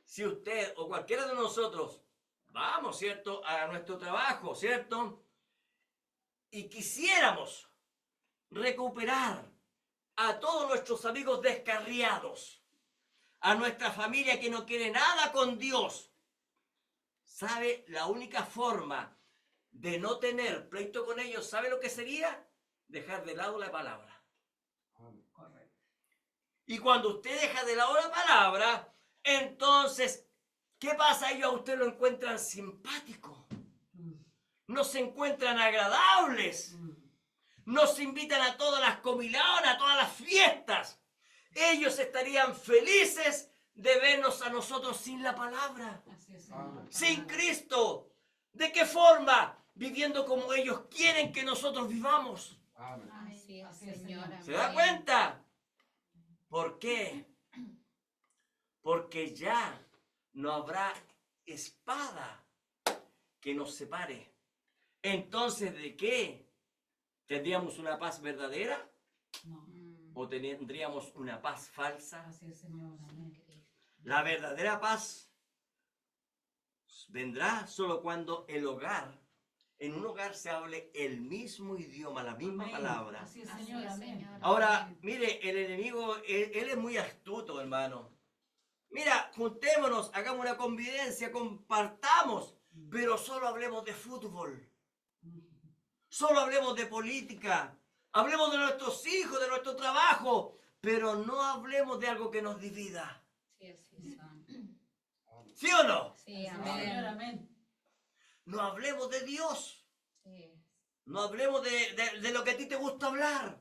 si usted o cualquiera de nosotros vamos, ¿cierto?, a nuestro trabajo, ¿cierto?, y quisiéramos recuperar a todos nuestros amigos descarriados, a nuestra familia que no quiere nada con Dios, ¿sabe? La única forma de no tener pleito con ellos, ¿sabe lo que sería? Dejar de lado la palabra. Correcto. Y cuando usted deja de lado la palabra, entonces, ¿qué pasa? Ellos a usted lo encuentran simpático, no se encuentran agradables, nos invitan a todas las comilonas, a todas las fiestas. Ellos estarían felices de vernos a nosotros sin la palabra, Así es, Señor. sin Cristo. ¿De qué forma? Viviendo como ellos quieren que nosotros vivamos. Así es, Señor. ¿Se da cuenta? ¿Por qué? Porque ya no habrá espada que nos separe. Entonces, ¿de qué? ¿Tendríamos una paz verdadera No. o tendríamos una paz falsa? Así es, Señor. Amén. La verdadera paz vendrá solo cuando en un hogar se hable el mismo idioma, la misma Amén. palabra. Así es, Así Señor. es, Amén. Señor. Ahora, mire, el enemigo, él es muy astuto, hermano. Mira, juntémonos, hagamos una convivencia, compartamos, pero solo hablemos de fútbol. Solo hablemos de política. Hablemos de nuestros hijos, de nuestro trabajo, pero no hablemos de algo que nos divida. Sí, así son. ¿Sí o no? Sí, Así es, Señor. amén. Amén. No hablemos de Dios. Sí. No hablemos de lo que a ti te gusta hablar.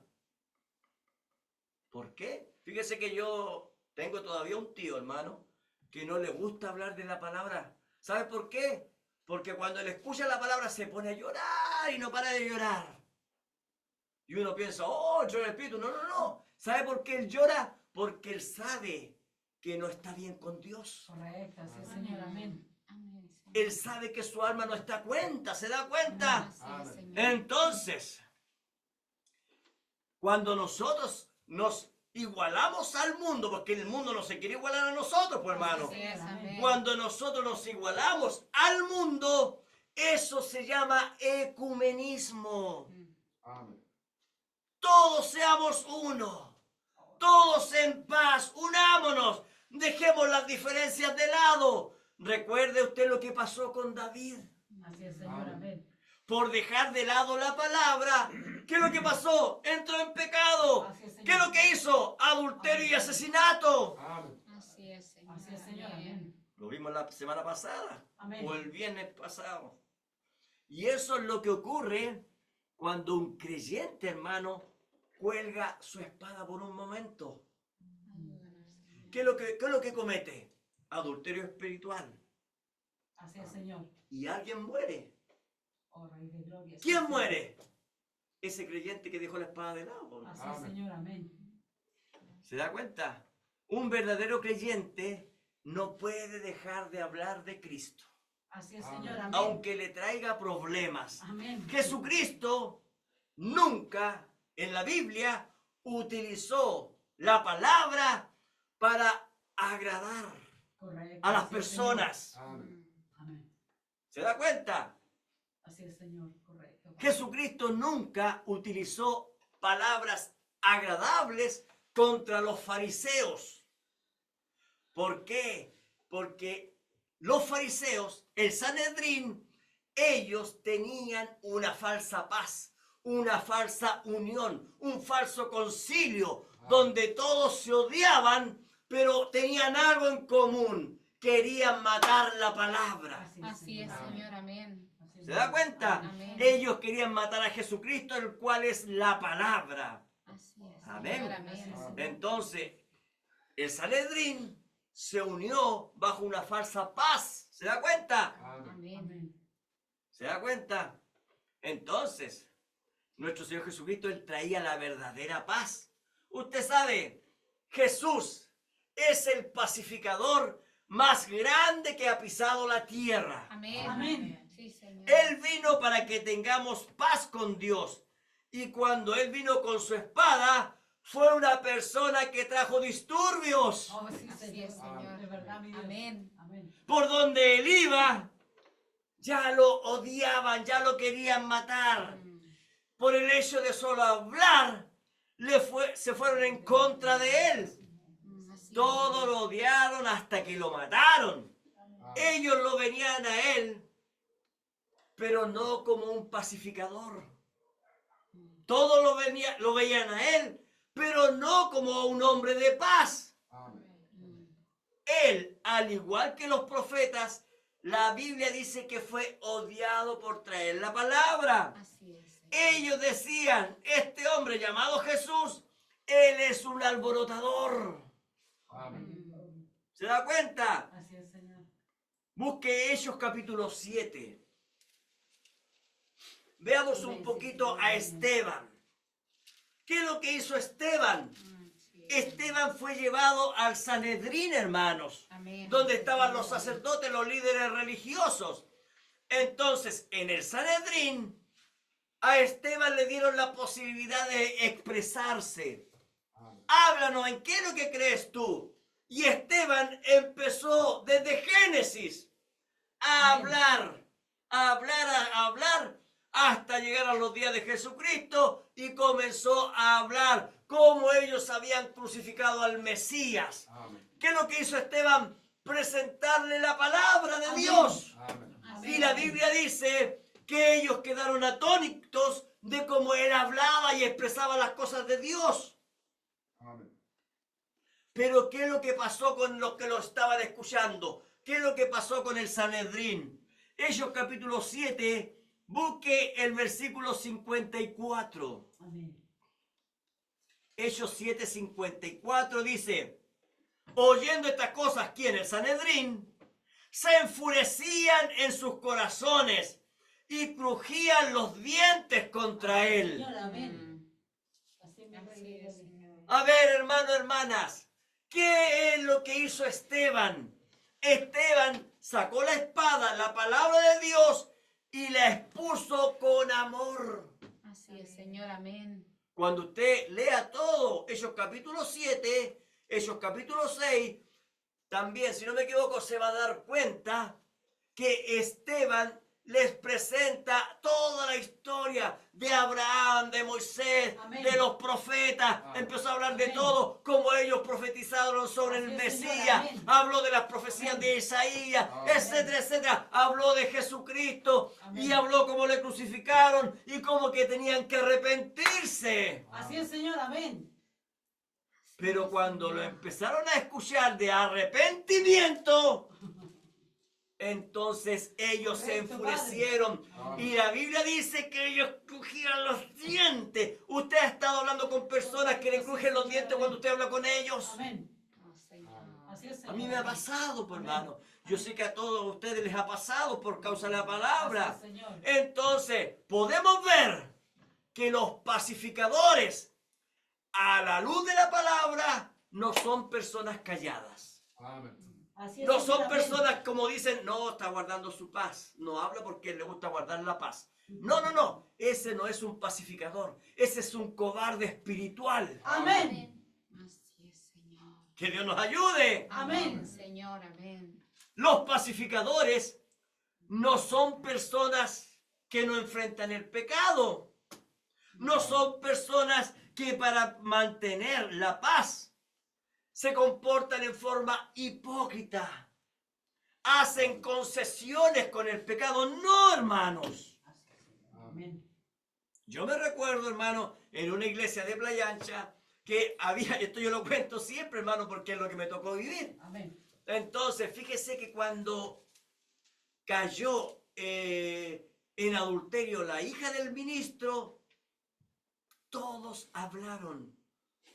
¿Por qué? Fíjese que yo tengo todavía un tío, hermano, que no le gusta hablar de la palabra. ¿Sabe por qué? Porque cuando él escucha la palabra se pone a llorar y no para de llorar. Y uno piensa, oh, llora el espíritu. No, no, no. ¿Sabe por qué él llora? Porque él sabe que no está bien con Dios. Correcto. Así es, Señor. Amén. Amén, Señor. Él sabe que su alma no está a cuenta, ¿se da cuenta? Así es, Señor. Entonces, cuando nosotros nos igualamos al mundo, porque el mundo no se quiere igualar a nosotros, pues hermano. Así es, amén. Cuando nosotros nos igualamos al mundo, eso se llama ecumenismo. Todos seamos uno, todos en paz, unámonos, dejemos las diferencias de lado. Recuerde usted lo que pasó con David. Así es, Señor. Amén. Por dejar de lado la palabra, ¿qué es lo que pasó? Entró en pecado. Así es, Señor. ¿Qué es lo que hizo? Adulterio y asesinato. Así es, Señor. Así es, Señor. Amén. Lo vimos la semana pasada Amén. o el viernes pasado. Y eso es lo que ocurre cuando un creyente, hermano, cuelga su espada por un momento. ¿Qué es lo que comete? Adulterio espiritual. Así es, Señor. Y alguien muere. Oh, Rey de Gloria. ¿Quién muere? Ese creyente que dejó la espada de lado. Así es, Señor. Amén. ¿Se da cuenta? Un verdadero creyente no puede dejar de hablar de Cristo, Así es, Señor. Amén. aunque le traiga problemas. Amén. Jesucristo nunca en la Biblia utilizó la palabra para agradar Correcto. a las Así es, personas. Señor. Amén. ¿Se da cuenta? Así es, Señor. Correcto. Jesucristo nunca utilizó palabras agradables contra los fariseos. ¿Por qué? Porque los fariseos, el Sanedrín, ellos tenían una falsa paz, una falsa unión, un falso concilio, donde todos se odiaban, pero tenían algo en común. Querían matar la palabra. Así es, Señor. Amén. Así es, ¿Se da cuenta? Amén. Ellos querían matar a Jesucristo, el cual es la palabra. Así es, Amén. Señor. Amén. Entonces, el Sanedrín se unió bajo una falsa paz. ¿Se da cuenta? Amén. Amén. ¿Se da cuenta? Entonces, nuestro Señor Jesucristo, Él traía la verdadera paz. Usted sabe, Jesús es el pacificador más grande que ha pisado la tierra. Amén. Amén. Sí, Señor. Él vino para que tengamos paz con Dios. Y cuando Él vino con su espada, fue una persona que trajo disturbios. Oh, sí, Así Señor. es, Señor. De verdad, mi Dios. Amén. Amén. Por donde Él iba, ya lo odiaban, ya lo querían matar. Por el hecho de solo hablar, se fueron en contra de Él. Así es. Todos lo odiaron hasta que lo mataron. Ellos lo venían a Él, pero no como un pacificador. Todos lo veían a Él, pero no como un hombre de paz. Él, al igual que los profetas, la Biblia dice que fue odiado por traer la palabra. Así es. Señor. Ellos decían, este hombre llamado Jesús, él es un alborotador. ¿Se da cuenta? Así es, Señor. Busque Hechos capítulo 7. Veamos un poquito a Esteban. ¿Qué es lo que hizo Esteban? Sí. Esteban fue llevado al Sanedrín, hermanos, Amén. donde estaban los sacerdotes, los líderes religiosos. Entonces, en el Sanedrín, a Esteban le dieron la posibilidad de expresarse. Háblanos, ¿en qué es lo que crees tú? Y Esteban empezó desde Génesis a hablar, hasta llegar a los días de Jesucristo y comenzó a hablar cómo ellos habían crucificado al Mesías. ¿Qué es lo que hizo Esteban? Presentarle la palabra de Dios. Y la Biblia dice que ellos quedaron atónitos de cómo él hablaba y expresaba las cosas de Dios. Pero ¿qué es lo que pasó con los que lo estaban escuchando? ¿Qué es lo que pasó con el Sanedrín? Hechos capítulo 7, busque el versículo 54. Amén. Hechos 7, 54 dice, oyendo estas cosas, ¿quién? El Sanedrín, se enfurecían en sus corazones y crujían los dientes contra él. Señor, amén. Así me Así es, Señor. A ver, hermanos, hermanas, ¿qué es lo que hizo Esteban? Esteban sacó la espada, la palabra de Dios, y la expuso con amor. Así es, Señor. Amén. Cuando usted lea todo, Hechos capítulo 7, Hechos capítulo 6, también, si no me equivoco, se va a dar cuenta que Esteban les presenta toda la historia de Abraham, de Moisés, Amén. de los profetas. Empezó a hablar de Amén. todo, como ellos profetizaron sobre el Así es, Señor. Mesías. Amén. Habló de las profecías Amén. de Isaías, Amén. etcétera, etcétera. Habló de Jesucristo Amén. y habló cómo le crucificaron y cómo que tenían que arrepentirse. Así es, Señor. Amén. Pero cuando lo empezaron a escuchar de arrepentimiento, entonces ellos se Correcto, enfurecieron. Padre. Y la Biblia dice que ellos crujían los dientes. Usted ha estado hablando con personas que le crujen los dientes cuando usted habla con ellos. Amén. Oh, Señor. Así es, A Señor. mí me ha pasado, pues, Amén. hermano. Yo sé que a todos ustedes les ha pasado por causa de la Así palabra. es, Señor. Entonces, podemos ver que los pacificadores, a la luz de la palabra, no son personas calladas. Así es, No Señor. son Amén. personas como dicen, no, está guardando su paz. No habla porque le gusta guardar la paz. No, no, no. Ese no es un pacificador. Ese es un cobarde espiritual. Amén. Así es, Señor. Que Dios nos ayude. Amén. Señor. Amén. Los pacificadores no son personas que no enfrentan el pecado. No son personas que para mantener la paz se comportan en forma hipócrita. Hacen concesiones con el pecado. No, hermanos. Amén. Yo me recuerdo, hermano, en una iglesia de Playa Ancha, que había, esto yo lo cuento siempre, hermano, porque es lo que me tocó vivir. Amén. Entonces, fíjese que cuando cayó en adulterio la hija del ministro, todos hablaron.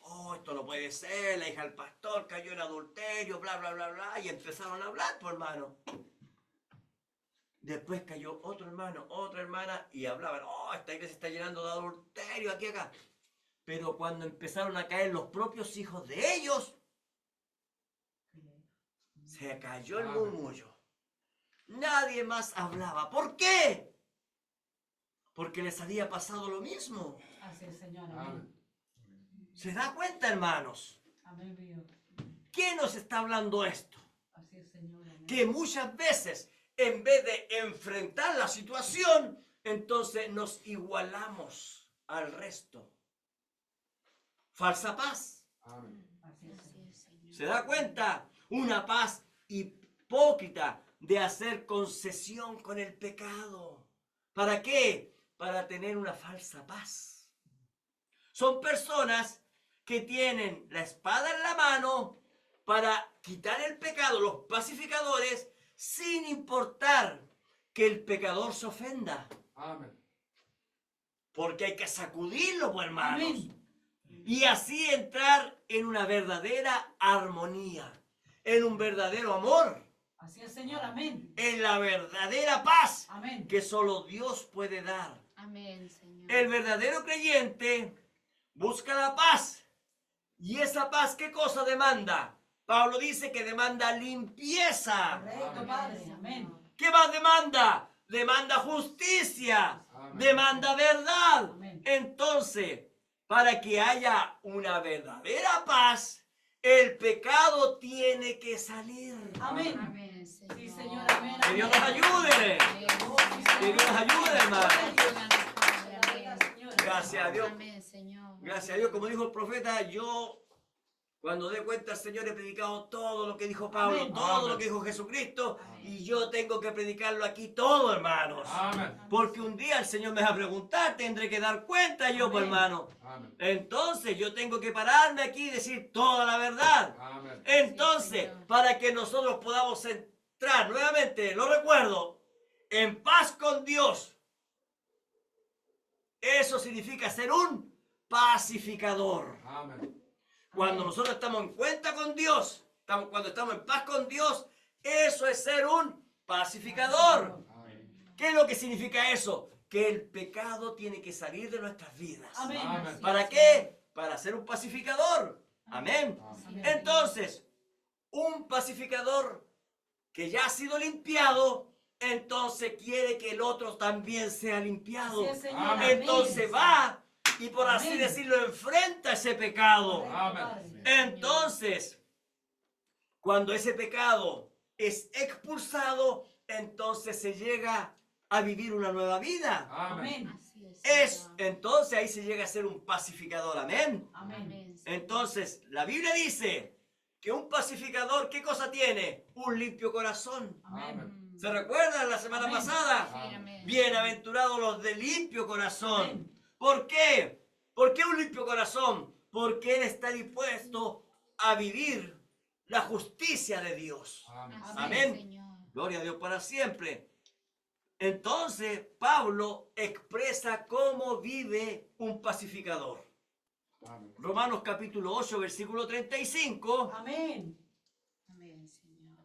Oh, esto no puede ser, la hija del pastor cayó en adulterio, bla, bla, bla, bla, y empezaron a hablar, pues, hermano. Después cayó otro hermano, otra hermana y hablaban, oh, esta iglesia está llenando de adulterio aquí acá. Pero cuando empezaron a caer los propios hijos de ellos, se cayó el murmullo. Nadie más hablaba. ¿Por qué? Porque les había pasado lo mismo. Así es, Señor. Amén. ¿Se da cuenta, hermanos? Amén, Dios. ¿Quién nos está hablando esto? Así es, Señor. Amén. Que muchas veces, en vez de enfrentar la situación, entonces nos igualamos al resto. Falsa paz. Así es, Así es, Señor. ¿Se da cuenta? Una paz hipócrita de hacer concesión con el pecado. ¿Para qué? Para tener una falsa paz. Son personas que tienen la espada en la mano para quitar el pecado, los pacificadores, sin importar que el pecador se ofenda. Amén. Porque hay que sacudirlo, pues, hermanos. Amén. Y así entrar en una verdadera armonía, en un verdadero amor, Así es, Señor. Amén. en la verdadera paz Amén. que solo Dios puede dar. Amén, Señor. El verdadero creyente busca la paz. ¿Y esa paz qué cosa demanda? Pablo dice que demanda limpieza. Correcto, Padre. Amén. ¿Qué más demanda? Demanda justicia. Amén. Demanda verdad. Amén. Entonces, para que haya una verdadera paz, el pecado tiene que salir. Amén. Amén, Señor. Sí, Señor. Amén. Que Dios nos ayude. Amén. Que Dios nos ayude, hermano. Ayúdanos, Padre. Amén. Gracias a Dios. Amén, Señor. Gracias a Dios, como dijo el profeta, yo cuando dé cuenta al Señor he predicado todo lo que dijo Pablo, Amén. todo Amén. lo que dijo Jesucristo, Amén. y yo tengo que predicarlo aquí todo, hermanos. Amén. Porque un día el Señor me va a preguntar, tendré que dar cuenta yo, pues, Amén. hermano. Amén. Entonces yo tengo que pararme aquí y decir toda la verdad. Amén. Entonces, Señor. para que nosotros podamos entrar nuevamente, lo recuerdo, en paz con Dios. Eso significa ser un pacificador. Amén. Cuando nosotros estamos en cuenta con Dios, cuando estamos en paz con Dios, eso es ser un pacificador. Amén. ¿Qué es lo que significa eso? Que el pecado tiene que salir de nuestras vidas. Amén. Amén. ¿Para qué? Para ser un pacificador. Amén. Amén. Entonces, un pacificador que ya ha sido limpiado, entonces quiere que el otro también sea limpiado. Así es, Señor. Amén. Entonces va y por así Amén. decirlo enfrenta ese pecado. Correcto, Amén. Padre. Entonces, cuando ese pecado es expulsado, entonces se llega a vivir una nueva vida. Amén. Amén. Así es, Es, Señor. entonces ahí se llega a ser un pacificador. Amén. Amén. Amén, Señor. Entonces, la Biblia dice que un pacificador, ¿qué cosa tiene? Un limpio corazón. Amén. ¿Se recuerdan la semana Amén. pasada? Sí, amén. Bienaventurados los de limpio corazón. Amén. ¿Por qué? ¿Por qué un limpio corazón? Porque Él está dispuesto a vivir la justicia de Dios. Amén. Así Amén. es, Señor. Gloria a Dios para siempre. Entonces, Pablo expresa cómo vive un pacificador. Amén. Romanos capítulo 8, versículo 35. Amén. Amén, Señor.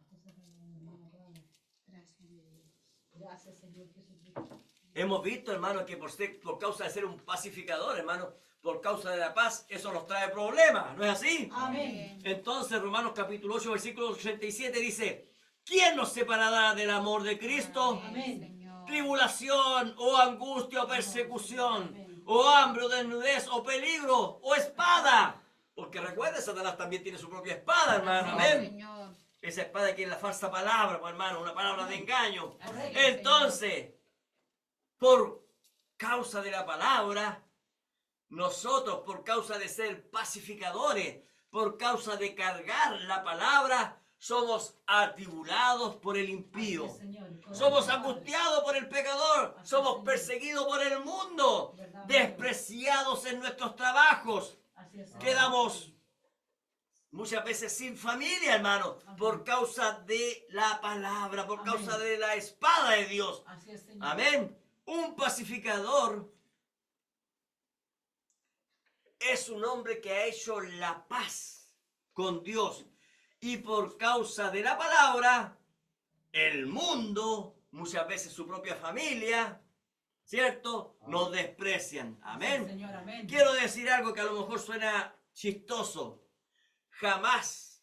Gracias, mi Dios. Gracias, Señor Jesucristo. Hemos visto, hermano, que por causa de ser un pacificador, hermano, por causa de la paz, eso nos trae problemas, ¿no es así? Amén. Entonces, Romanos capítulo 8, versículo 87 dice, ¿quién nos separará del amor de Cristo? Amén. Señor. Tribulación, o angustia, o persecución, Amén. o hambre, o desnudez, o peligro, o espada. Porque recuerden, Satanás también tiene su propia espada, hermano. Así es, Amén. Señor. Esa espada que es la falsa palabra, pues, hermano, una palabra de engaño. Así es, Entonces, por causa de la palabra, nosotros, por causa de ser pacificadores, por causa de cargar la palabra, somos atribulados por el impío. Así es, Señor. Correcto, Somos Padre. angustiados por el pecador. Así es, Somos Señor. perseguidos por el mundo. Verdad, Despreciados en nuestros trabajos. Así es, Señor. Quedamos muchas veces sin familia, hermano, por causa de la palabra, por causa Amén. de la espada de Dios. Así es, Señor. Amén. Un pacificador es un hombre que ha hecho la paz con Dios. Y por causa de la palabra, el mundo muchas veces su propia familia, ¿cierto? Nos desprecian. Amén. Señor, amén. Quiero decir algo que a lo mejor suena chistoso. Jamás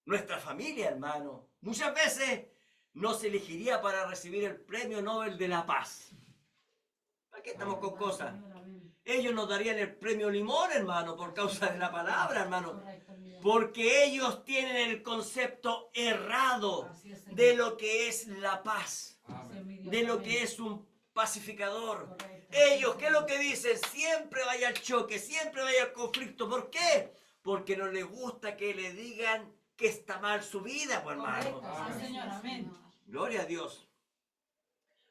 nuestra familia, hermano, muchas veces nos elegiría para recibir el Premio Nobel de la Paz. ¿Para qué estamos con cosas? Señor, amén. Ellos nos darían el premio Limón, hermano, por causa de la palabra, hermano. Correcto, mi Dios. Porque ellos tienen el concepto errado Así es, Señor. de lo que es la paz, Así es, mi Dios, de lo amén. que es un pacificador. Correcto. Ellos, ¿qué es lo que dicen? Siempre vaya al choque, siempre vaya al conflicto. ¿Por qué? Porque no les gusta que le digan que está mal su vida, pues, hermano. Correcto, así es, Señor, amén. Gloria a Dios.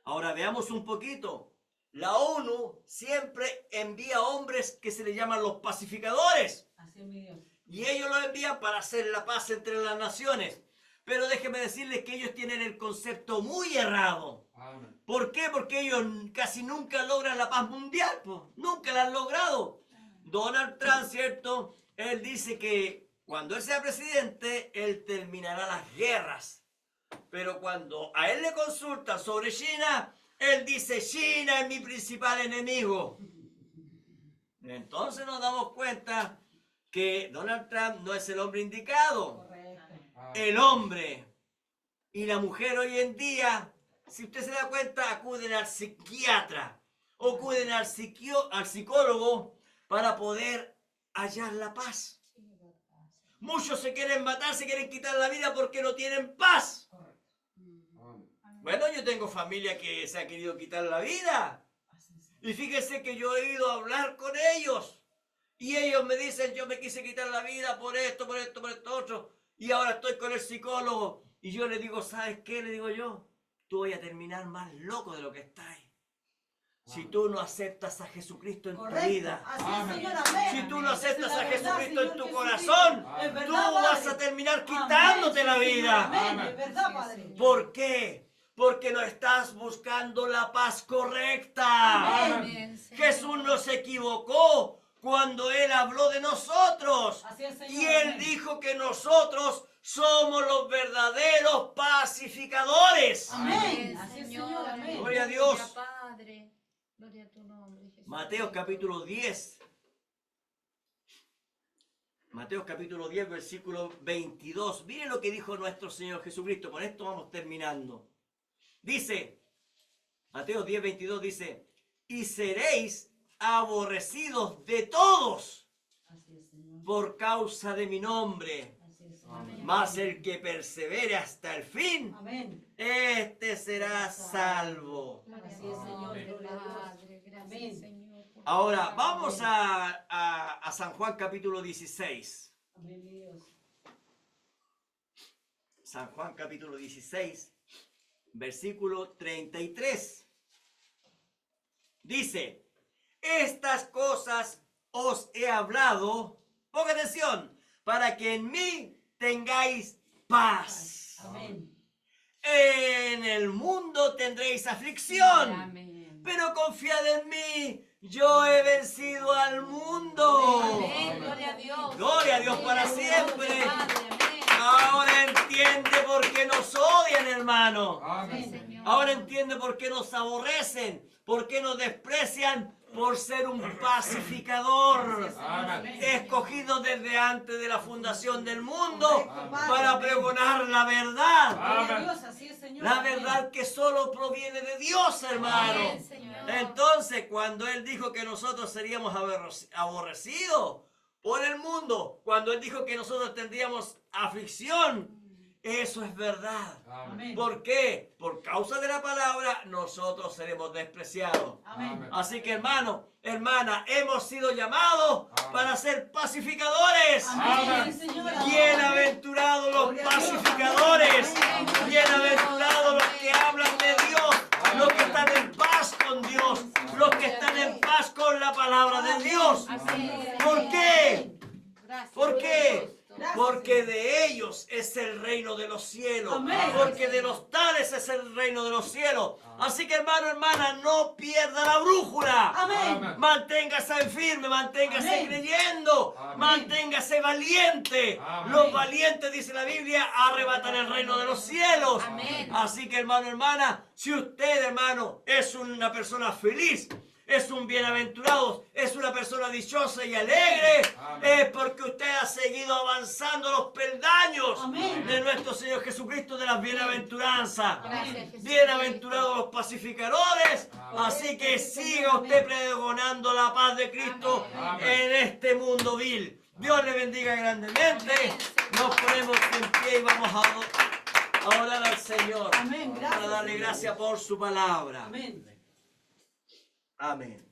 Ahora veamos un poquito. La ONU siempre envía hombres que se le llaman los pacificadores. Así es, mi Dios. Y ellos lo envían para hacer la paz entre las naciones. Pero déjenme decirles que ellos tienen el concepto muy errado. Amén. ¿Por qué? Porque ellos casi nunca logran la paz mundial. Pues. Nunca la han logrado. Donald Trump, ¿cierto? Él dice que cuando él sea presidente, él terminará las guerras. Pero cuando a él le consultan sobre China, él dice, China es mi principal enemigo. Entonces nos damos cuenta que Donald Trump no es el hombre indicado. Correcto. El hombre y la mujer hoy en día, si usted se da cuenta, acuden al psiquiatra o acuden al psicólogo para poder hallar la paz. Muchos se quieren matar, se quieren quitar la vida porque no tienen paz. Correcto. Amén. Bueno, yo tengo familia que se ha querido quitar la vida. Así es. Y fíjense que yo he ido a hablar con ellos. Y ellos me dicen, yo me quise quitar la vida por esto, por esto, por esto, otro. Y ahora estoy con el psicólogo. Y yo le digo, ¿sabes qué? Le digo yo, tú vas a terminar más loco de lo que estás. Si tú no aceptas a Jesucristo en tu Correcto. vida. Así Amén. es, Señor, amén. Si tú no aceptas Esa a es la verdad, Jesucristo en Señor tu Jesucristo. corazón, Es tú verdad, vas Padre. a terminar Amén, quitándote la Señor, vida. amén. Amén. Es verdad, Padre. ¿Por qué? Porque no estás buscando la paz correcta. Amén, Señor. Jesús no se equivocó cuando Él habló de nosotros. Así es, Señor. Y Él amén. dijo que nosotros somos los verdaderos pacificadores. Amén. Así es, Señor. Señor, amén. Gloria a Dios. Gloria, Padre. Gloria a tu nombre, Jesús. Mateo capítulo 10. Mateo capítulo 10, versículo 22. Miren lo que dijo nuestro Señor Jesucristo. Con esto vamos terminando. Dice, Mateo 10, 22 dice, y seréis aborrecidos de todos Así es, Señor. por causa de mi nombre. Así es, Señor. Amén. Mas el que persevere hasta el fin, Amén. este será salvo. Gloria Así es, a Señor. Padre, Gloria a Dios. Padre, gracias, Amén. Señor. por tu Ahora, palabra. vamos a San Juan capítulo 16. Amén, mi Dios. San Juan capítulo 16, versículo 33. Dice, estas cosas os he hablado, ponga atención, para que en mí tengáis paz. Amén. En el mundo tendréis aflicción, Amén. pero confiad en mí, yo he vencido al mundo. Amén. Gloria a Dios. Gloria a Dios para Gloria a siempre. Dios, Padre, amén. Ahora entiende por qué nos odian, hermano. Sí, Amén. Señor. Ahora entiende por qué nos aborrecen, por qué nos desprecian, por ser un pacificador. Amén. Escogido desde antes de la fundación del mundo Correcto, Padre. para pregonar la verdad. Gloria a Amén. Dios, así es, Señor. La amén. verdad que solo proviene de Dios, hermano. Amén, Señor. Entonces, cuando Él dijo que nosotros seríamos aborrecidos por el mundo, cuando Él dijo que nosotros tendríamos aflicción, eso es verdad. Amén. ¿Por qué? Por causa de la palabra, nosotros seremos despreciados. Amén. Así que, hermano, hermana, hemos sido llamados Amén. para ser pacificadores. Amén, Señor. Bienaventurados los pacificadores. Bienaventurados los que hablan de Dios. Los que están en paz con Dios. Los que están en paz con la palabra de Dios. Amén. ¿Por qué? Gracias, ¿Por qué? Dios. Gracias, porque Señor. de ellos es el reino de los cielos, Amén. porque de los tales es el reino de los cielos. Así que hermano, hermana, no pierda la brújula. Amén. Manténgase firme, manténgase Amén. creyendo, Amén. manténgase valiente. Amén. Los valientes, dice la Biblia, arrebatan el reino de los cielos. Amén. Así que hermano, hermana, si usted, hermano, es una persona feliz, es un bienaventurado, es una persona dichosa y alegre, Amén. es porque usted ha seguido avanzando los peldaños Amén. de nuestro Señor Jesucristo de las bienaventuranzas. Gracias, Jesús. Bienaventurados los pacificadores. Amén. Así que siga usted pregonando la paz de Cristo Amén. en este mundo vil. Dios le bendiga grandemente. Amén. Nos ponemos en pie y vamos a orar al Señor Amén. para Gracias. darle Señor. gracias por su palabra. Amén. Amén.